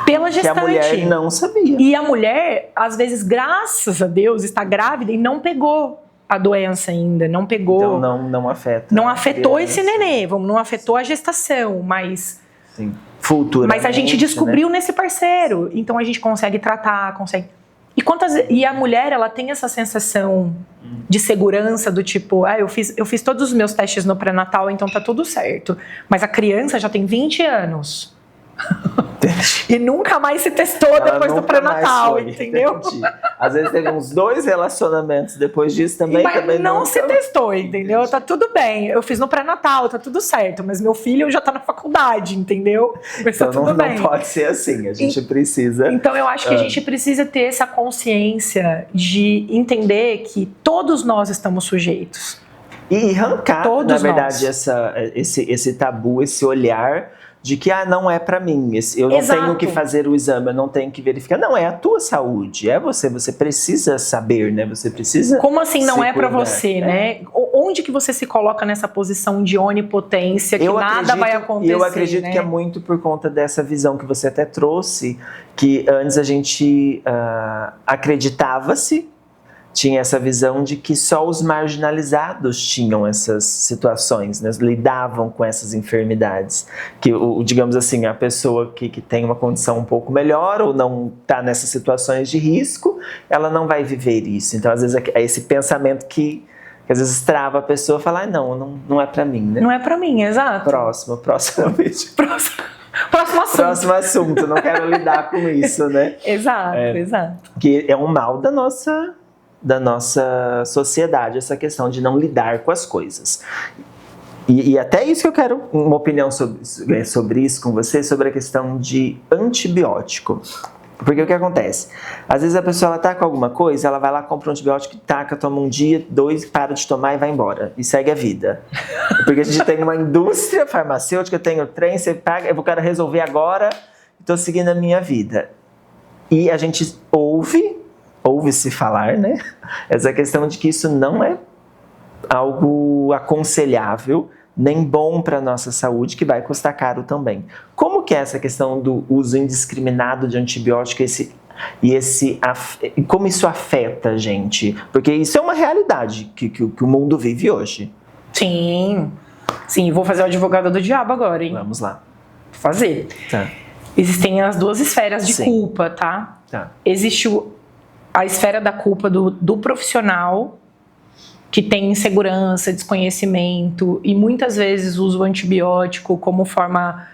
pela gestante. Que a mulher não sabia. E a mulher, às vezes, graças a Deus, está grávida e não pegou a doença ainda, não pegou. Então não afeta. Não afetou esse nenê, não afetou a gestação, mas... Sim. Futuramente, mas a gente descobriu, né, nesse parceiro. Então a gente consegue tratar, consegue... E a mulher, ela tem essa sensação de segurança do tipo, eu fiz todos os meus testes no pré-natal, então tá tudo certo. Mas a criança já tem 20 anos. E nunca mais se testou depois do pré-natal, entendeu? Entendi. Às vezes teve uns 2 relacionamentos depois disso também. Mas também não se testou, entendeu? Tá tudo bem. Eu fiz no pré-natal, tá tudo certo. Mas meu filho já tá na faculdade, entendeu? Mas então tá tudo bem. Não pode ser assim, a gente precisa... Então eu acho que a gente precisa ter essa consciência de entender que todos nós estamos sujeitos. E arrancar, todos na verdade, nós. esse tabu, esse olhar... de que, não é pra mim, eu não tenho que fazer o exame, eu não tenho que verificar. Não, é a tua saúde, é você precisa saber, né? Você precisa... Como assim não é pra cuidar, você, né? Onde que você se coloca nessa posição de onipotência, que nada vai acontecer, eu acredito, né? Que é muito por conta dessa visão que você até trouxe, que antes a gente acreditava-se, tinha essa visão de que só os marginalizados tinham essas situações, né? Lidavam com essas enfermidades. Que, digamos assim, a pessoa que tem uma condição um pouco melhor ou não está nessas situações de risco, ela não vai viver isso. Então, às vezes, é esse pensamento que às vezes trava a pessoa e fala, não é pra mim, né? Não é pra mim, exato. Próximo vídeo. Próximo assunto. Próximo assunto, não quero lidar com isso, né? Exato. Que é um mal da nossa sociedade, essa questão de não lidar com as coisas. E até isso que eu quero uma opinião sobre isso com você, sobre a questão de antibiótico. Porque o que acontece? Às vezes a pessoa tá com alguma coisa, ela vai lá, compra um antibiótico, taca, toma um dia, 2, para de tomar e vai embora. E segue a vida. Porque a gente tem uma indústria farmacêutica, eu tenho trem, você paga, eu quero resolver agora, estou seguindo a minha vida. E a gente ouve-se falar, né? Essa questão de que isso não é algo aconselhável, nem bom para a nossa saúde, que vai custar caro também. Como que é essa questão do uso indiscriminado de antibiótico e como isso afeta a gente? Porque isso é uma realidade que o mundo vive hoje. Sim, vou fazer o advogado do diabo agora, hein? Vamos lá. Vou fazer. Tá. Existem as 2 esferas de culpa, tá? Existe a esfera da culpa do profissional, que tem insegurança, desconhecimento e muitas vezes usa o antibiótico como forma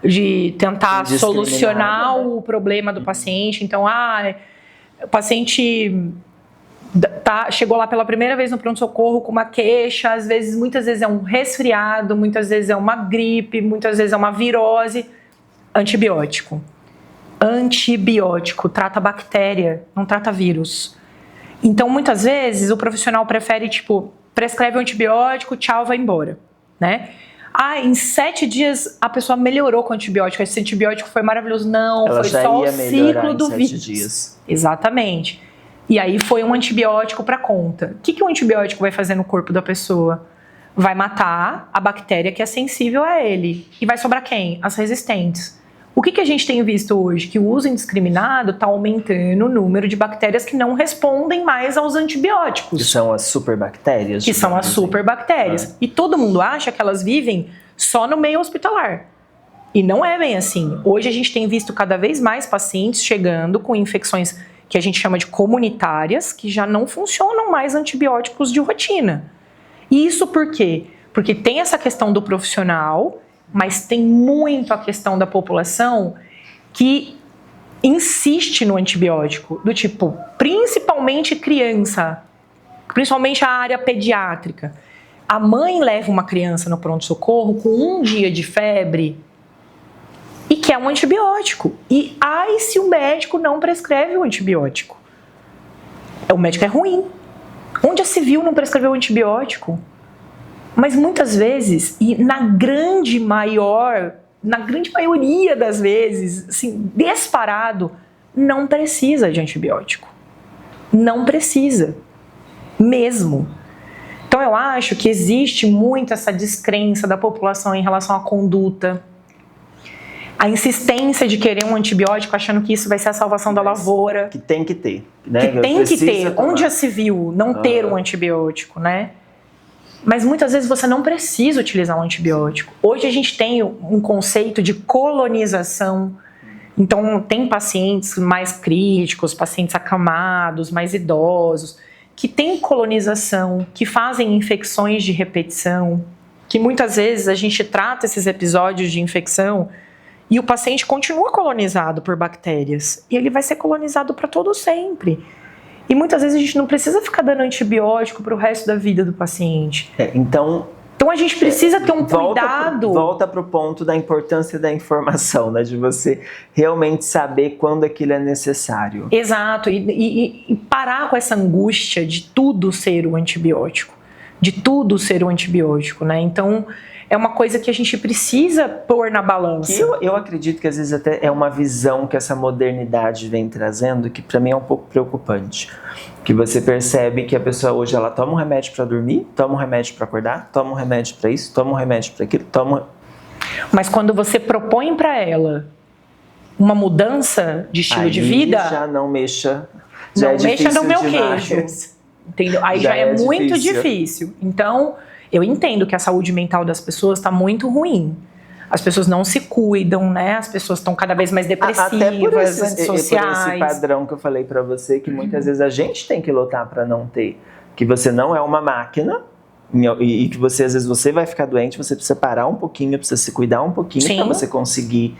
de tentar solucionar o problema do paciente. Então, o paciente chegou lá pela primeira vez no pronto-socorro com uma queixa, muitas vezes é um resfriado, muitas vezes é uma gripe, muitas vezes é uma virose. Antibiótico trata bactéria, não trata vírus. Então, muitas vezes, o profissional prefere, tipo, prescreve um antibiótico, tchau, vai embora, né? Em 7 dias a pessoa melhorou com o antibiótico, esse antibiótico foi maravilhoso. Não, ela foi já só ia o ciclo do 7 vírus. dias. Exatamente. E aí foi um antibiótico para conta. O que o antibiótico vai fazer no corpo da pessoa? Vai matar a bactéria que é sensível a ele. E vai sobrar quem? As resistentes. O que a gente tem visto hoje? Que o uso indiscriminado está aumentando o número de bactérias que não respondem mais aos antibióticos. Que são as superbactérias. Que são as superbactérias. E todo mundo acha que elas vivem só no meio hospitalar. E não é bem assim. Hoje a gente tem visto cada vez mais pacientes chegando com infecções que a gente chama de comunitárias, que já não funcionam mais antibióticos de rotina. E isso por quê? Porque tem essa questão do profissional, mas tem muito a questão da população que insiste no antibiótico, do tipo, principalmente criança, principalmente a área pediátrica. A mãe leva uma criança no pronto-socorro com 1 dia de febre e quer um antibiótico. E se o médico não prescreve o antibiótico? O médico é ruim. Onde já se viu não prescrever o antibiótico? Mas muitas vezes, e na grande maioria das vezes, assim, disparado, não precisa de antibiótico. Não precisa. Mesmo. Então eu acho que existe muito essa descrença da população em relação à conduta. A insistência de querer um antibiótico achando que isso vai ser a salvação da lavoura. Que tem que ter. Né? Que tem que ter. Onde já se viu não ter um antibiótico, né? Mas muitas vezes você não precisa utilizar um antibiótico. Hoje a gente tem um conceito de colonização. Então tem pacientes mais críticos, pacientes acamados, mais idosos, que têm colonização, que fazem infecções de repetição, que muitas vezes a gente trata esses episódios de infecção e o paciente continua colonizado por bactérias. E ele vai ser colonizado para todo sempre. E muitas vezes a gente não precisa ficar dando antibiótico para o resto da vida do paciente. Então a gente precisa ter um cuidado. Volta para o ponto da importância da informação, né? De você realmente saber quando aquilo é necessário. Exato. E parar com essa angústia de tudo ser o antibiótico. De tudo ser o antibiótico, né? Então é uma coisa que a gente precisa pôr na balança. Eu acredito que às vezes até é uma visão que essa modernidade vem trazendo que para mim é um pouco preocupante. Que você percebe que a pessoa hoje ela toma um remédio para dormir, toma um remédio para acordar, toma um remédio para isso, toma um remédio para aquilo, Mas quando você propõe para ela uma mudança de estilo de vida, já não mexa, já não mexa no meu queijo. Entendeu? Aí já é muito difícil. Então eu entendo que a saúde mental das pessoas está muito ruim. As pessoas não se cuidam, né? As pessoas estão cada vez mais depressivas, até por esse antissociais. Padrão que eu falei para você, que muitas vezes a gente tem que lutar para não ter. Que você não é uma máquina e que você, às vezes, você vai ficar doente, você precisa parar um pouquinho, precisa se cuidar um pouquinho para você conseguir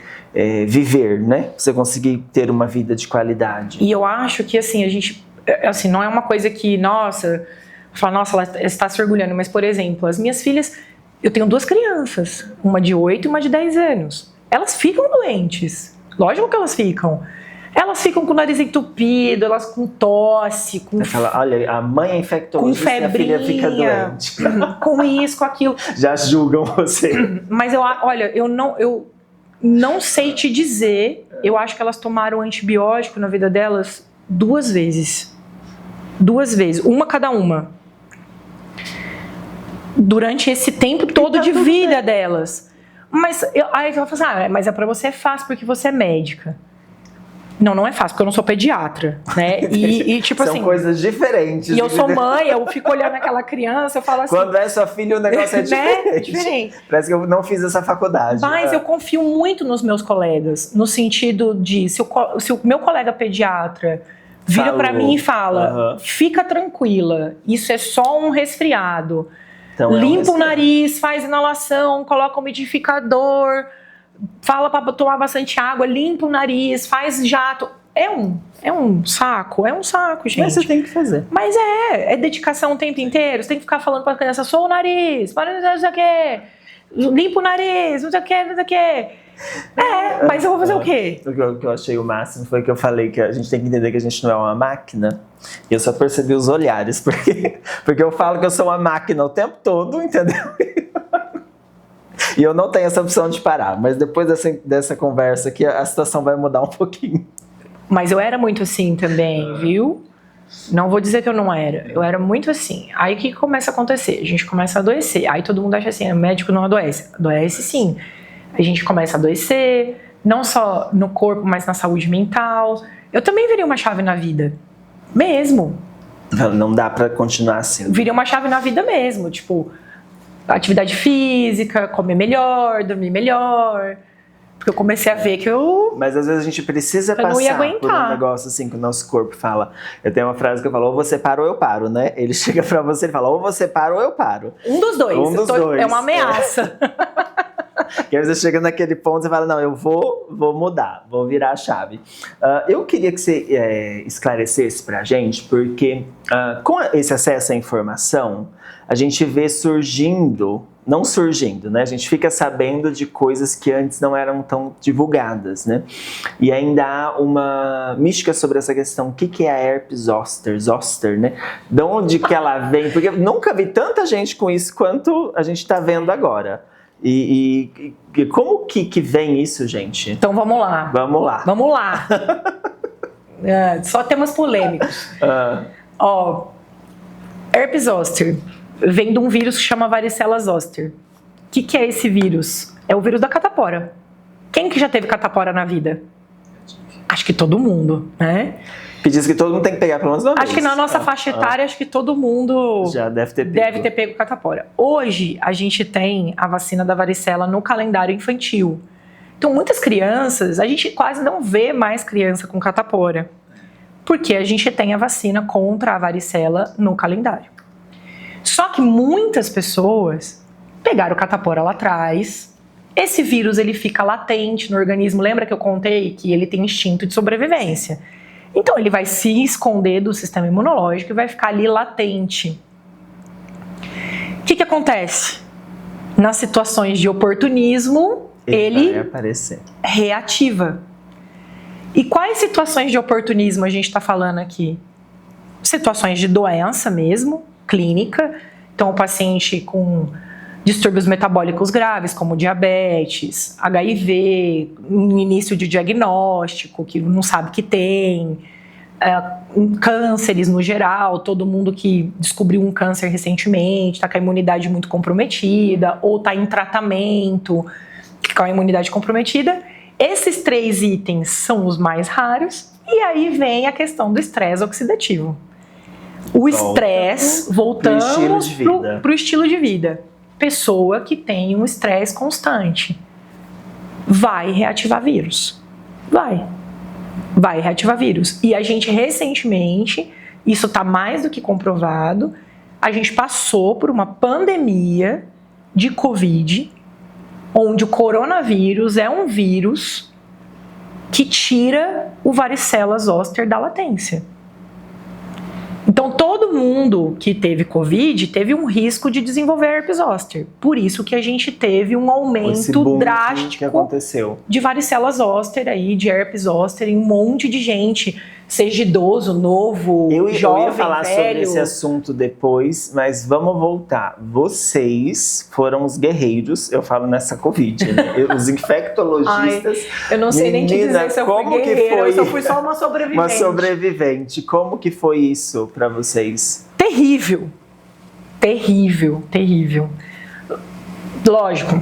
viver, né? Você conseguir ter uma vida de qualidade. E eu acho que, assim, a gente... Assim, não é uma coisa que, nossa, ela está se orgulhando. Mas, por exemplo, as minhas filhas... Eu tenho 2 crianças, uma de 8 e uma de 10 anos. Elas ficam doentes. Lógico que elas ficam. Elas ficam com o nariz entupido, elas com tosse, com... Olha, a mãe é infectologista e a filha fica doente. Com isso, com aquilo. Já julgam você. Mas eu não sei te dizer. Eu acho que elas tomaram antibiótico na vida delas 2 vezes. 2 vezes. Uma cada uma. Durante esse tempo todo de vida delas. Mas aí ela fala assim, mas pra você é fácil porque você é médica. Não é fácil, porque eu não sou pediatra, né? E tipo São assim... coisas diferentes. E eu sou mãe, eu fico olhando aquela criança, eu falo assim... Quando é sua filha, o negócio é diferente. Né? Diferente. Parece que eu não fiz essa faculdade. Mas eu confio muito nos meus colegas, no sentido de, se o meu colega pediatra vira pra mim e fala, fica tranquila, isso é só um resfriado. Então, limpa o nariz, faz inalação, coloca um umidificador, fala para tomar bastante água, limpa o nariz, faz jato. É um saco, gente. Mas você tem que fazer. Mas é dedicação o tempo inteiro. Você tem que ficar falando para a criança, soa o nariz, para não sei o que, limpa o nariz, não sei o que. Mas eu vou fazer o quê? O que eu achei o máximo foi que eu falei que a gente tem que entender que a gente não é uma máquina. E eu só percebi os olhares, porque eu falo que eu sou uma máquina o tempo todo, entendeu? E eu não tenho essa opção de parar. Mas depois dessa conversa aqui, a situação vai mudar um pouquinho. Mas eu era muito assim também, viu? Não vou dizer que eu não era. Eu era muito assim. Aí o que começa a acontecer? A gente começa a adoecer. Aí todo mundo acha assim, o médico não adoece. Adoece sim. A gente começa a adoecer, não só no corpo, mas na saúde mental. Eu também virei uma chave na vida. Mesmo. Não dá pra continuar assim. Virei uma chave na vida mesmo. Tipo, atividade física, comer melhor, dormir melhor. Porque eu comecei a ver que Mas às vezes a gente precisa passar por um negócio assim que o nosso corpo fala. Eu tenho uma frase que eu falo, ou você para ou eu paro, né? Ele chega pra você e fala, ou você para ou eu paro. Um dos dois. Dois. É uma ameaça. Que aí você chega naquele ponto e fala, não, eu vou mudar, vou virar a chave. Eu queria que você esclarecesse pra gente, porque com esse acesso à informação, a gente vê surgindo, não surgindo, né? A gente fica sabendo de coisas que antes não eram tão divulgadas, né? E ainda há uma mística sobre essa questão, o que é a herpes zoster, né? De onde que ela vem? Porque eu nunca vi tanta gente com isso quanto a gente tá vendo agora. E como que vem isso, gente? Então vamos lá. Vamos lá. Só temas polêmicos. Herpes zoster vem de um vírus que chama varicela zoster. O que é esse vírus? É o vírus da catapora. Quem que já teve catapora na vida? Acho que todo mundo, né? Que diz que todo mundo tem que pegar pelo menos uma vez. Acho que na nossa faixa etária, acho que todo mundo já deve ter pego catapora. Hoje, a gente tem a vacina da varicela no calendário infantil. Então, muitas crianças, a gente quase não vê mais criança com catapora. Porque a gente tem a vacina contra a varicela no calendário. Só que muitas pessoas pegaram catapora lá atrás. Esse vírus, ele fica latente no organismo. Lembra que eu contei que ele tem instinto de sobrevivência? Então, ele vai se esconder do sistema imunológico e vai ficar ali latente. O que acontece? Nas situações de oportunismo, ele vai aparecer. Reativa. E quais situações de oportunismo a gente está falando aqui? Situações de doença mesmo, clínica. Então, o paciente com distúrbios metabólicos graves, como diabetes, HIV, no início de diagnóstico, que não sabe que tem, cânceres no geral, todo mundo que descobriu um câncer recentemente, está com a imunidade muito comprometida, ou está em tratamento, com a imunidade comprometida. Esses 3 itens são os mais raros, e aí vem a questão do estresse oxidativo. O estresse, voltamos para o estilo de vida. Pessoa que tem um estresse constante vai reativar vírus. Vai reativar vírus. E a gente recentemente, isso está mais do que comprovado, a gente passou por uma pandemia de Covid, onde o coronavírus é um vírus que tira o varicela zoster da latência. Então, todo mundo que teve Covid teve um risco de desenvolver herpes zoster. Por isso que a gente teve um aumento drástico de varicela zoster, aí, de herpes zoster, em um monte de gente, seja idoso, novo, jovem, eu ia falar velho. Sobre esse assunto depois, mas vamos voltar. Vocês foram os guerreiros, eu falo nessa Covid, né? Os infectologistas. Eu não sei nem te dizer se eu fui guerreira, eu só fui só uma sobrevivente. Uma sobrevivente. Como que foi isso pra vocês? Terrível. Lógico,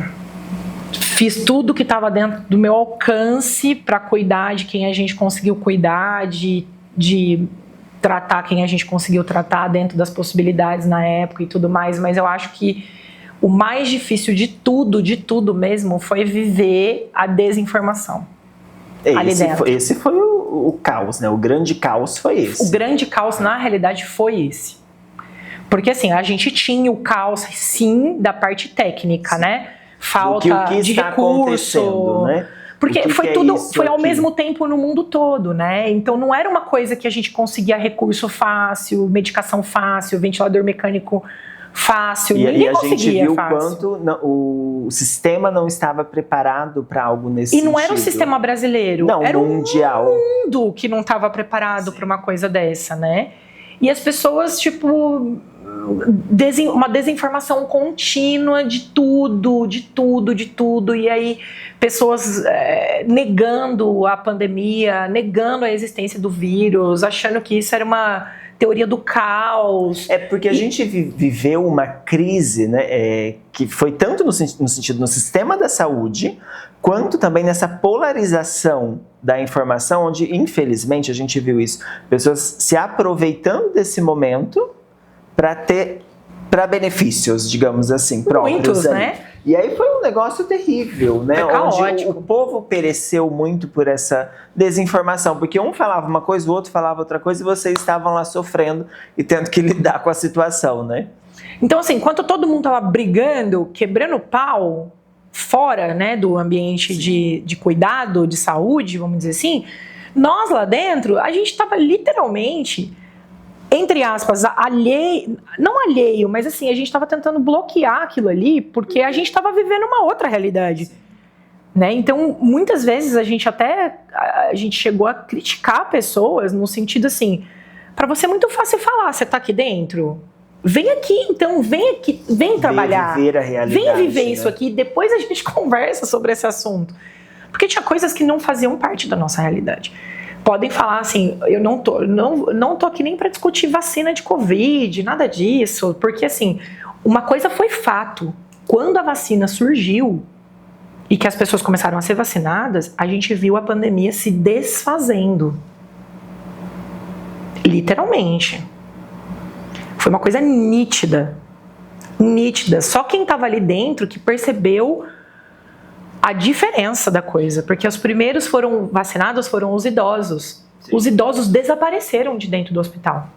fiz tudo que estava dentro do meu alcance para cuidar de quem a gente conseguiu cuidar, de tratar quem a gente conseguiu tratar dentro das possibilidades na época e tudo mais, mas eu acho que o mais difícil de tudo mesmo, foi viver a desinformação. Esse foi o caos, né? O grande caos foi esse. O grande caos, na realidade, foi esse. Porque, assim, a gente tinha o caos, sim, da parte técnica, né? Falta de recurso. Né? Porque foi ao mesmo tempo no mundo todo, né? Então, não era uma coisa que a gente conseguia recurso fácil, medicação fácil, ventilador mecânico fácil, E ninguém a gente conseguia viu fácil. quanto o sistema não estava preparado para algo nesse sentido. E não era um sistema brasileiro, não, era mundial. um mundo que não estava preparado para uma coisa dessa, né? E as pessoas, tipo, uma desinformação contínua de tudo, e aí pessoas negando a pandemia, negando a existência do vírus, achando que isso era uma teoria do caos. É porque a gente viveu uma crise, né, que foi tanto no sentido no sistema da saúde, quanto também nessa polarização da informação, onde infelizmente a gente viu isso, pessoas se aproveitando desse momento para benefícios, digamos assim, próprios. Muitos, né? E aí foi um negócio terrível, né? Onde o povo pereceu muito por essa desinformação, porque um falava uma coisa, o outro falava outra coisa, e vocês estavam lá sofrendo e tendo que lidar com a situação, né? Então, assim, enquanto todo mundo estava brigando, quebrando pau, fora, né, do ambiente de cuidado, de saúde, vamos dizer assim, nós lá dentro, a gente estava literalmente, entre aspas, não alheio, mas assim, a gente estava tentando bloquear aquilo ali, porque a gente estava vivendo uma outra realidade, né? Então, muitas vezes a gente chegou a criticar pessoas no sentido assim, para você é muito fácil falar, você está aqui dentro, vem aqui então, vem trabalhar, vem viver a realidade, vem viver né? isso aqui, depois a gente conversa sobre esse assunto, porque tinha coisas que não faziam parte da nossa realidade. Podem falar assim, eu não tô aqui nem para discutir vacina de Covid, nada disso, porque assim, uma coisa foi fato, quando a vacina surgiu e que as pessoas começaram a ser vacinadas, a gente viu a pandemia se desfazendo, literalmente. Foi uma coisa nítida, só quem estava ali dentro que percebeu a diferença da coisa, porque os primeiros foram vacinados foram os idosos. Sim. Os idosos desapareceram de dentro do hospital.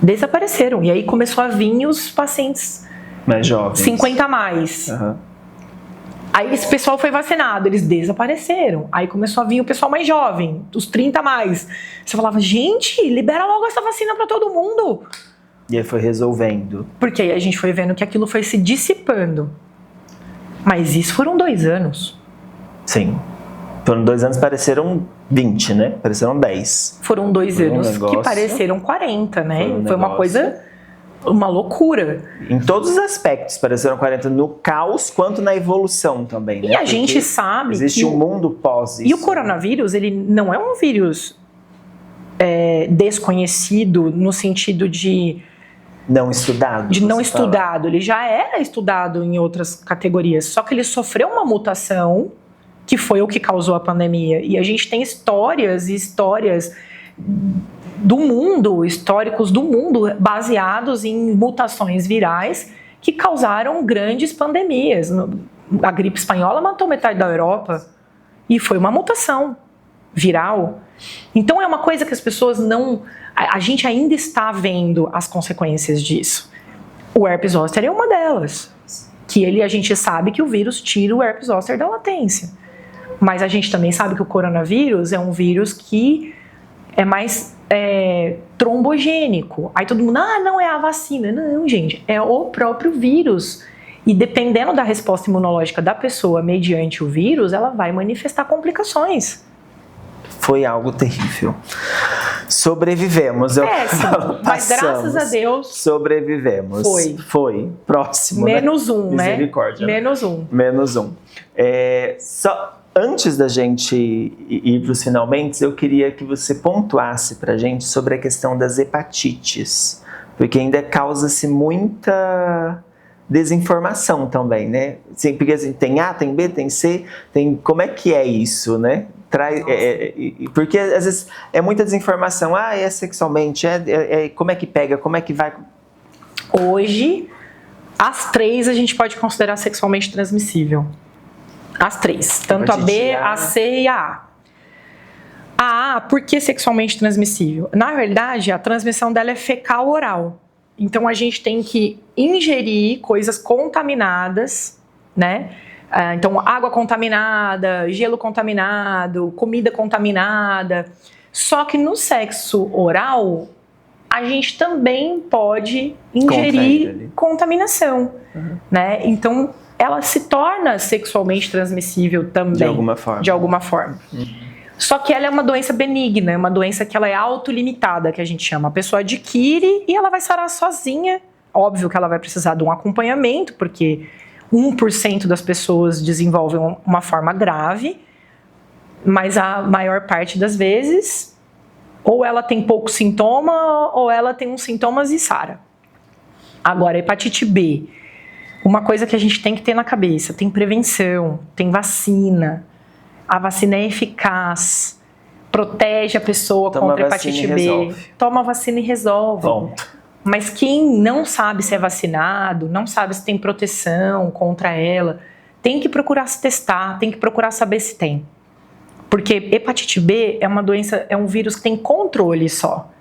Desapareceram. E aí começou a vir os pacientes mais jovens. 50 a mais. Uhum. Aí esse pessoal foi vacinado, eles desapareceram. Aí começou a vir o pessoal mais jovem, os 30 a mais. Você falava, gente, libera logo essa vacina para todo mundo. E aí foi resolvendo. Porque aí a gente foi vendo que aquilo foi se dissipando. Mas isso foram 2 anos. Sim. Foram 2 anos, pareceram 20, né? Pareceram 10. Foram 2 anos que pareceram 40, né? Foi uma coisa, uma loucura. Em todos os aspectos, pareceram 40, no caos quanto na evolução também, né? E a gente sabe existe um mundo pós isso. E o coronavírus, ele não é um vírus desconhecido no sentido de não estudado. De não estudado. Ele já era estudado em outras categorias, só que ele sofreu uma mutação que foi o que causou a pandemia. E a gente tem histórias e histórias do mundo, históricos do mundo, baseados em mutações virais que causaram grandes pandemias. A gripe espanhola matou metade da Europa e foi uma mutação viral. Então é uma coisa que as pessoas não... A gente ainda está vendo as consequências disso. O herpes zoster é uma delas. Que a gente sabe que o vírus tira o herpes zoster da latência. Mas a gente também sabe que o coronavírus é um vírus que é mais trombogênico. Aí todo mundo, não é a vacina. Não, gente, é o próprio vírus. E dependendo da resposta imunológica da pessoa mediante o vírus, ela vai manifestar complicações. Foi algo terrível. Sobrevivemos. Mas graças a Deus... Sobrevivemos. Foi. Próximo, Menos né? um, né? Misericórdia. Menos um. Antes da gente ir para os finalmente, eu queria que você pontuasse para a gente sobre a questão das hepatites. Porque ainda causa-se muita desinformação também, né? Porque assim, tem A, tem B, tem C, como é que é isso, né? Porque às vezes é muita desinformação. É sexualmente, como é que pega, como é que vai? Hoje, as 3 a gente pode considerar sexualmente transmissível. As 3, tanto a B, a C e a A. A A, por que sexualmente transmissível? Na verdade, a transmissão dela é fecal-oral. Então a gente tem que ingerir coisas contaminadas, né? Então, água contaminada, gelo contaminado, comida contaminada. Só que no sexo oral, a gente também pode ingerir contaminação, né? Então, ela se torna sexualmente transmissível também. De alguma forma. Só que ela é uma doença benigna, é uma doença que ela é autolimitada, que a gente chama. A pessoa adquire e ela vai sarar sozinha. Óbvio que ela vai precisar de um acompanhamento, porque 1% das pessoas desenvolvem uma forma grave, mas a maior parte das vezes, ou ela tem pouco sintoma, ou ela tem uns sintomas e sara. Agora, hepatite B, uma coisa que a gente tem que ter na cabeça, tem prevenção, tem vacina, a vacina é eficaz, protege a pessoa contra a hepatite B. Toma a vacina e resolve. Ponto. Mas quem não sabe se é vacinado, não sabe se tem proteção contra ela, tem que procurar se testar, tem que procurar saber se tem. Porque hepatite B é uma doença, é um vírus que tem controle só.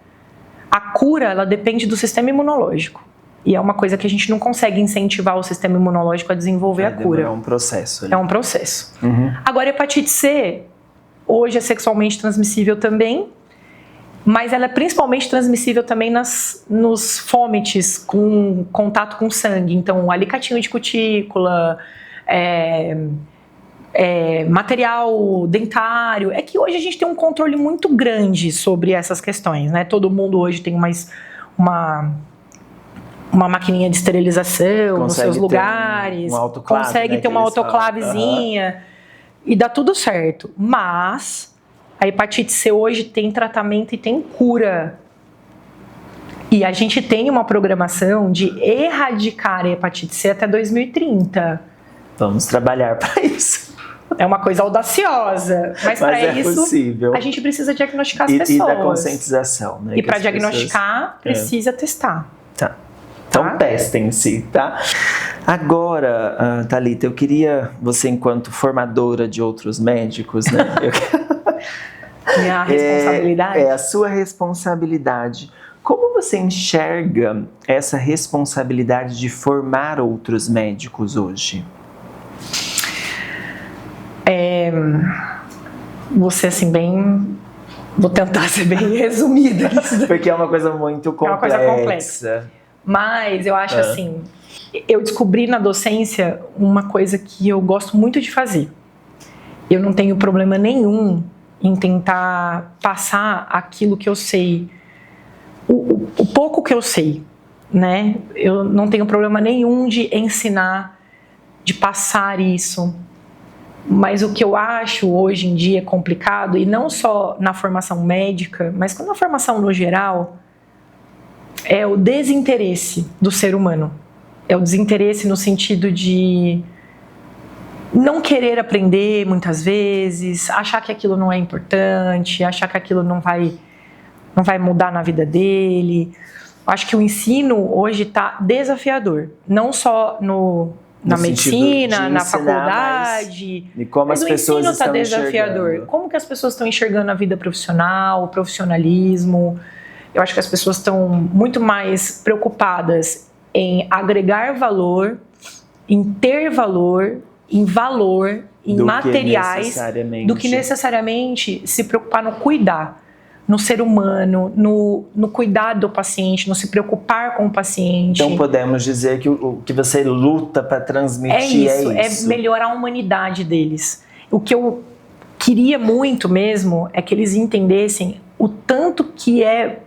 A cura, ela depende do sistema imunológico. E é uma coisa que a gente não consegue incentivar o sistema imunológico a desenvolver a cura. É um processo. É um processo. Agora, hepatite C, hoje é sexualmente transmissível também, mas ela é principalmente transmissível também nos fômites, com contato com sangue. Então, alicatinho de cutícula, material dentário. É que hoje a gente tem um controle muito grande sobre essas questões, né? Todo mundo hoje tem uma maquininha de esterilização nos seus lugares, consegue ter uma autoclavezinha e dá tudo certo. Mas a hepatite C hoje tem tratamento e tem cura. E a gente tem uma programação de erradicar a hepatite C até 2030. Vamos trabalhar para isso. É uma coisa audaciosa, mas para isso possível. A gente precisa diagnosticar as pessoas. E da conscientização, né? E para diagnosticar, precisa testar. Tá. Então testem-se, tá? Agora, Thalita, eu queria, você enquanto formadora de outros médicos, né? Minha responsabilidade? É a sua responsabilidade. Como você enxerga essa responsabilidade de formar outros médicos hoje? Vou ser assim vou tentar ser bem resumida. Porque é uma coisa muito complexa. É uma coisa complexa. Mas eu acho assim, eu descobri na docência uma coisa que eu gosto muito de fazer. Eu não tenho problema nenhum em tentar passar aquilo que eu sei, o pouco que eu sei, né? Eu não tenho problema nenhum de ensinar, de passar isso. Mas o que eu acho hoje em dia complicado, e não só na formação médica, mas na formação no geral, é o desinteresse do ser humano. É o desinteresse no sentido de não querer aprender muitas vezes, achar que aquilo não é importante, achar que aquilo não vai mudar na vida dele. Acho que o ensino hoje está desafiador, não só na medicina, na faculdade, mas o ensino está desafiador. Enxergando. Como que as pessoas estão enxergando a vida profissional, o profissionalismo? Eu acho que as pessoas estão muito mais preocupadas em agregar valor, em ter valor, em materiais, do que necessariamente se preocupar no cuidar, no ser humano, no cuidar do paciente, no se preocupar com o paciente. Então podemos dizer que o que você luta para transmitir é isso. É melhorar a humanidade deles. O que eu queria muito mesmo é que eles entendessem o tanto que é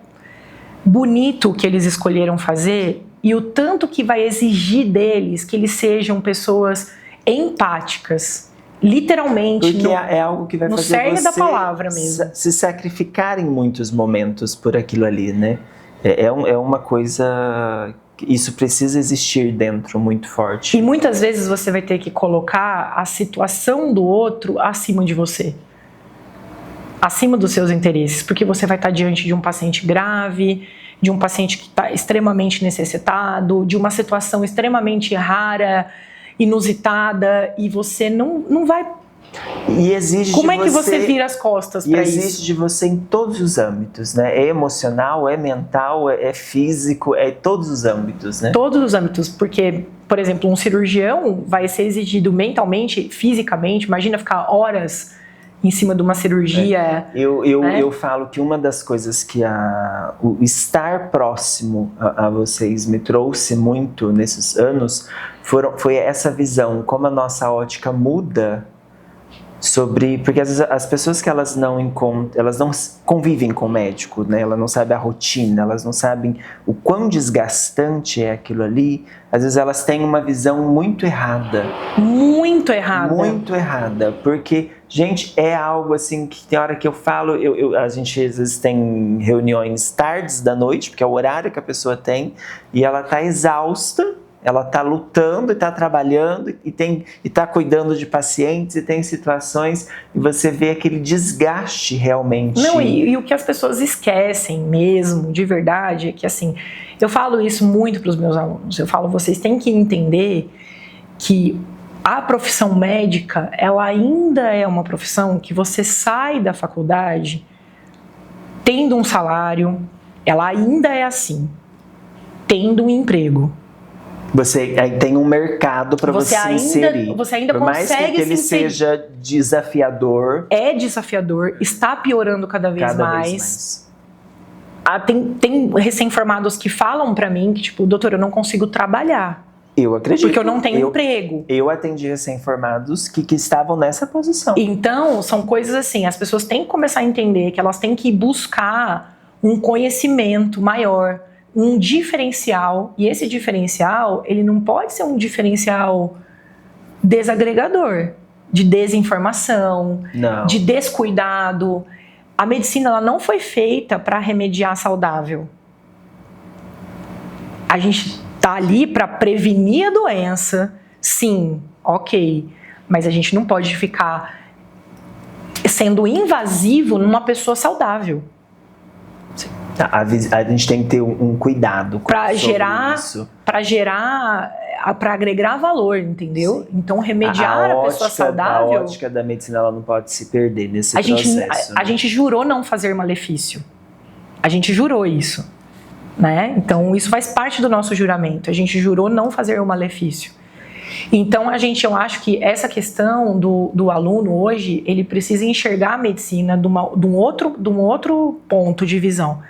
bonito o que eles escolheram fazer e o tanto que vai exigir deles que eles sejam pessoas empáticas, literalmente. Porque é algo que vai fazer você da palavra mesmo. Se sacrificar em muitos momentos por aquilo ali, né? É uma coisa... Isso precisa existir dentro, muito forte. E muitas vezes você vai ter que colocar a situação do outro acima de você. Acima dos seus interesses, porque você vai estar diante de um paciente grave, de um paciente que está extremamente necessitado, de uma situação extremamente rara, inusitada, e você não vai... E exige Como é que você vira as costas para isso? E exige de você em todos os âmbitos, né? É emocional, é mental, é físico, é todos os âmbitos, né? Todos os âmbitos, porque, por exemplo, um cirurgião vai ser exigido mentalmente, fisicamente, imagina ficar horas em cima de uma cirurgia. Eu falo que uma das coisas que o estar próximo a vocês me trouxe muito nesses anos foi essa visão, como a nossa ótica muda porque às vezes as pessoas que elas não convivem com o médico, né? Elas não sabem a rotina, elas não sabem o quão desgastante é aquilo ali. Às vezes elas têm uma visão muito errada. Muito errada. Muito errada, porque, gente, é algo assim que tem hora que eu falo, a gente às vezes tem reuniões tardes da noite, porque é o horário que a pessoa tem, e ela tá exausta. Ela está lutando e está trabalhando e está cuidando de pacientes e tem situações e você vê aquele desgaste realmente. Não, e o que as pessoas esquecem mesmo, de verdade, é que assim, eu falo isso muito para os meus alunos. Eu falo, vocês têm que entender que a profissão médica, ela ainda é uma profissão que você sai da faculdade tendo um salário, ela ainda é assim, tendo um emprego. Você aí tem um mercado para você se inserir. Você ainda por mais consegue que ele seja desafiador. É desafiador, está piorando cada vez mais. Tem recém-formados que falam para mim que, tipo, doutor, eu não consigo trabalhar. Eu acredito. Porque eu não tenho emprego. Eu atendi recém-formados que estavam nessa posição. Então, são coisas assim, as pessoas têm que começar a entender que elas têm que buscar um conhecimento maior, um diferencial, e esse diferencial, ele não pode ser um diferencial desagregador, de desinformação, de descuidado. A medicina, ela não foi feita para remediar saudável. A gente tá ali para prevenir a doença, sim, ok, mas a gente não pode ficar sendo invasivo numa pessoa saudável. A gente tem que ter um cuidado para agregar valor, entendeu? Sim. Então remediar a pessoa saudável. A ótica da medicina, ela não pode se perder nesse processo. A gente jurou não fazer malefício. A gente jurou isso, né? Então isso faz parte do nosso juramento. A gente jurou não fazer o malefício. Então eu acho que essa questão do aluno hoje, ele precisa enxergar a medicina de um outro ponto de visão.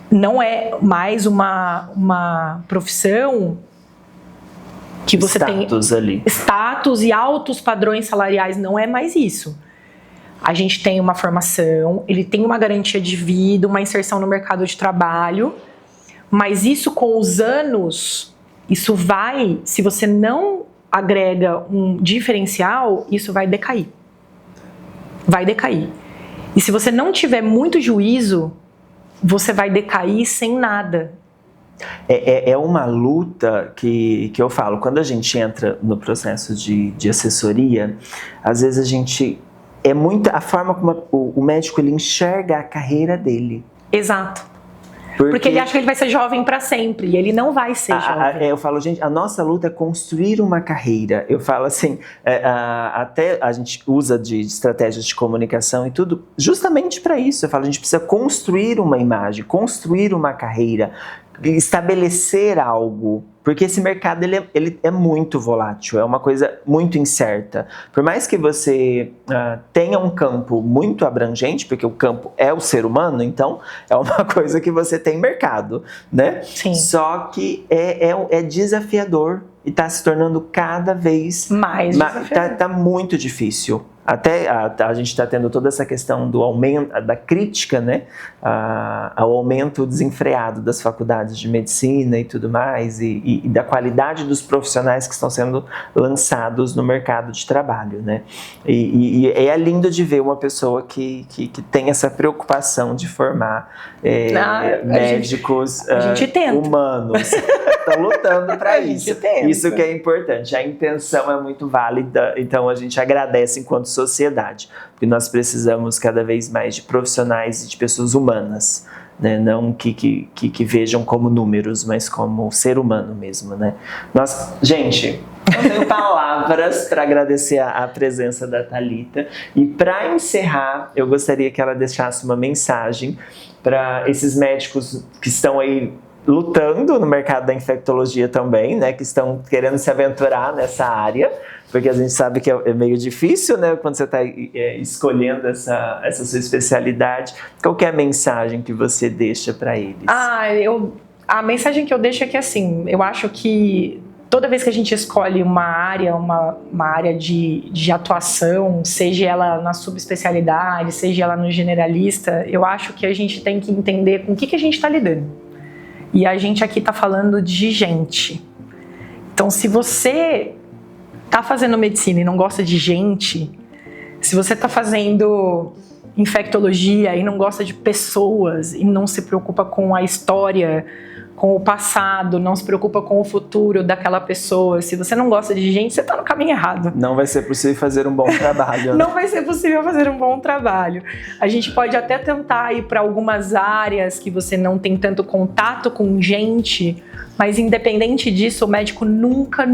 Não é mais uma profissão que você tem status e altos padrões salariais, não é mais isso. A gente tem uma formação, ele tem uma garantia de vida, uma inserção no mercado de trabalho, mas isso com os anos, se você não agrega um diferencial, isso vai decair. Vai decair. E se você não tiver muito juízo, você vai decair sem nada. É uma luta que eu falo, quando a gente entra no processo de assessoria, às vezes a gente... É muito a forma como o médico ele enxerga a carreira dele. Exato. Porque ele acha que ele vai ser jovem para sempre, e ele não vai ser jovem. Eu falo, gente, a nossa luta é construir uma carreira. Eu falo assim, até a gente usa de estratégias de comunicação e tudo, justamente para isso. Eu falo, a gente precisa construir uma imagem, construir uma carreira, estabelecer algo. Porque esse mercado ele é muito volátil, é uma coisa muito incerta. Por mais que você tenha um campo muito abrangente, porque o campo é o ser humano, então é uma coisa que você tem mercado, né? Sim. Só que é desafiador e está se tornando cada vez mais desafiador. Está muito difícil. Até a gente está tendo toda essa questão do aumento, da crítica, né, ao aumento desenfreado das faculdades de medicina e tudo mais, e da qualidade dos profissionais que estão sendo lançados no mercado de trabalho, né. E é lindo de ver uma pessoa que tem essa preocupação de formar médicos humanos. Estão lutando para isso. Isso que é importante. A intenção é muito válida, então a gente agradece enquanto sociedade, porque nós precisamos cada vez mais de profissionais e de pessoas humanas, né? Não que vejam como números, mas como ser humano mesmo, né? Gente, eu tenho palavras para agradecer a presença da Thalita, e para encerrar, eu gostaria que ela deixasse uma mensagem para esses médicos que estão aí lutando no mercado da infectologia também, né, que estão querendo se aventurar nessa área, porque a gente sabe que é meio difícil, né, quando você está escolhendo essa sua especialidade. Qual que é a mensagem que você deixa para eles? A mensagem que eu deixo é que, assim, eu acho que toda vez que a gente escolhe uma área de atuação, seja ela na subespecialidade, seja ela no generalista, eu acho que a gente tem que entender com o que a gente está lidando. E a gente aqui está falando de gente. Então, se você está fazendo medicina e não gosta de gente, se você está fazendo infectologia e não gosta de pessoas e não se preocupa com a história, com o passado, não se preocupa com o futuro daquela pessoa, se você não gosta de gente, você está no caminho errado. Não vai ser possível fazer um bom trabalho. Não vai ser possível fazer um bom trabalho. A gente pode até tentar ir para algumas áreas que você não tem tanto contato com gente, mas independente disso, o médico nunca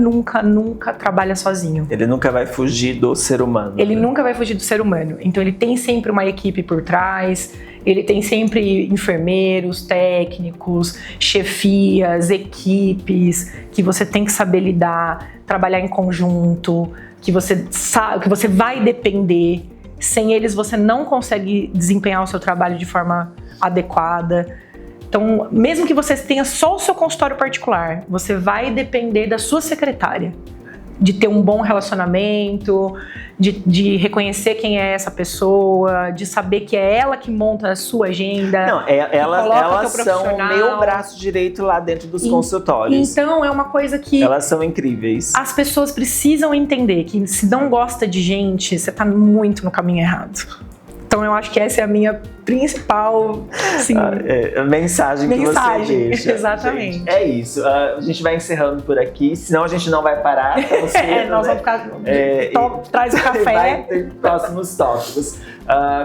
trabalha sozinho. Ele nunca vai fugir do ser humano. Ele nunca vai fugir do ser humano. Então ele tem sempre uma equipe por trás, ele tem sempre enfermeiros, técnicos, chefias, equipes que você tem que saber lidar, trabalhar em conjunto, que você sabe, que você vai depender. Sem eles você não consegue desempenhar o seu trabalho de forma adequada. Então, mesmo que você tenha só o seu consultório particular, você vai depender da sua secretária, de ter um bom relacionamento, de reconhecer quem é essa pessoa, de saber que é ela que monta a sua agenda. Não, elas são o meu braço direito lá dentro dos consultórios. Então, é uma coisa que... Elas são incríveis. As pessoas precisam entender que se não gosta de gente, você tá muito no caminho errado. Então, eu acho que essa é a minha principal mensagem que você deixa. Exatamente. Gente, é isso. A gente vai encerrando por aqui, senão a gente não vai parar. Nós vamos ficar... Traz o café. Vai ter próximos tópicos.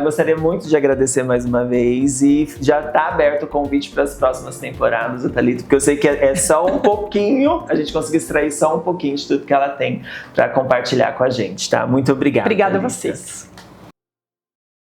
Gostaria muito de agradecer mais uma vez e já está aberto o convite para as próximas temporadas do Thalita, porque eu sei que é só um pouquinho, a gente conseguiu extrair só um pouquinho de tudo que ela tem para compartilhar com a gente, tá? Muito obrigado. Obrigada a vocês.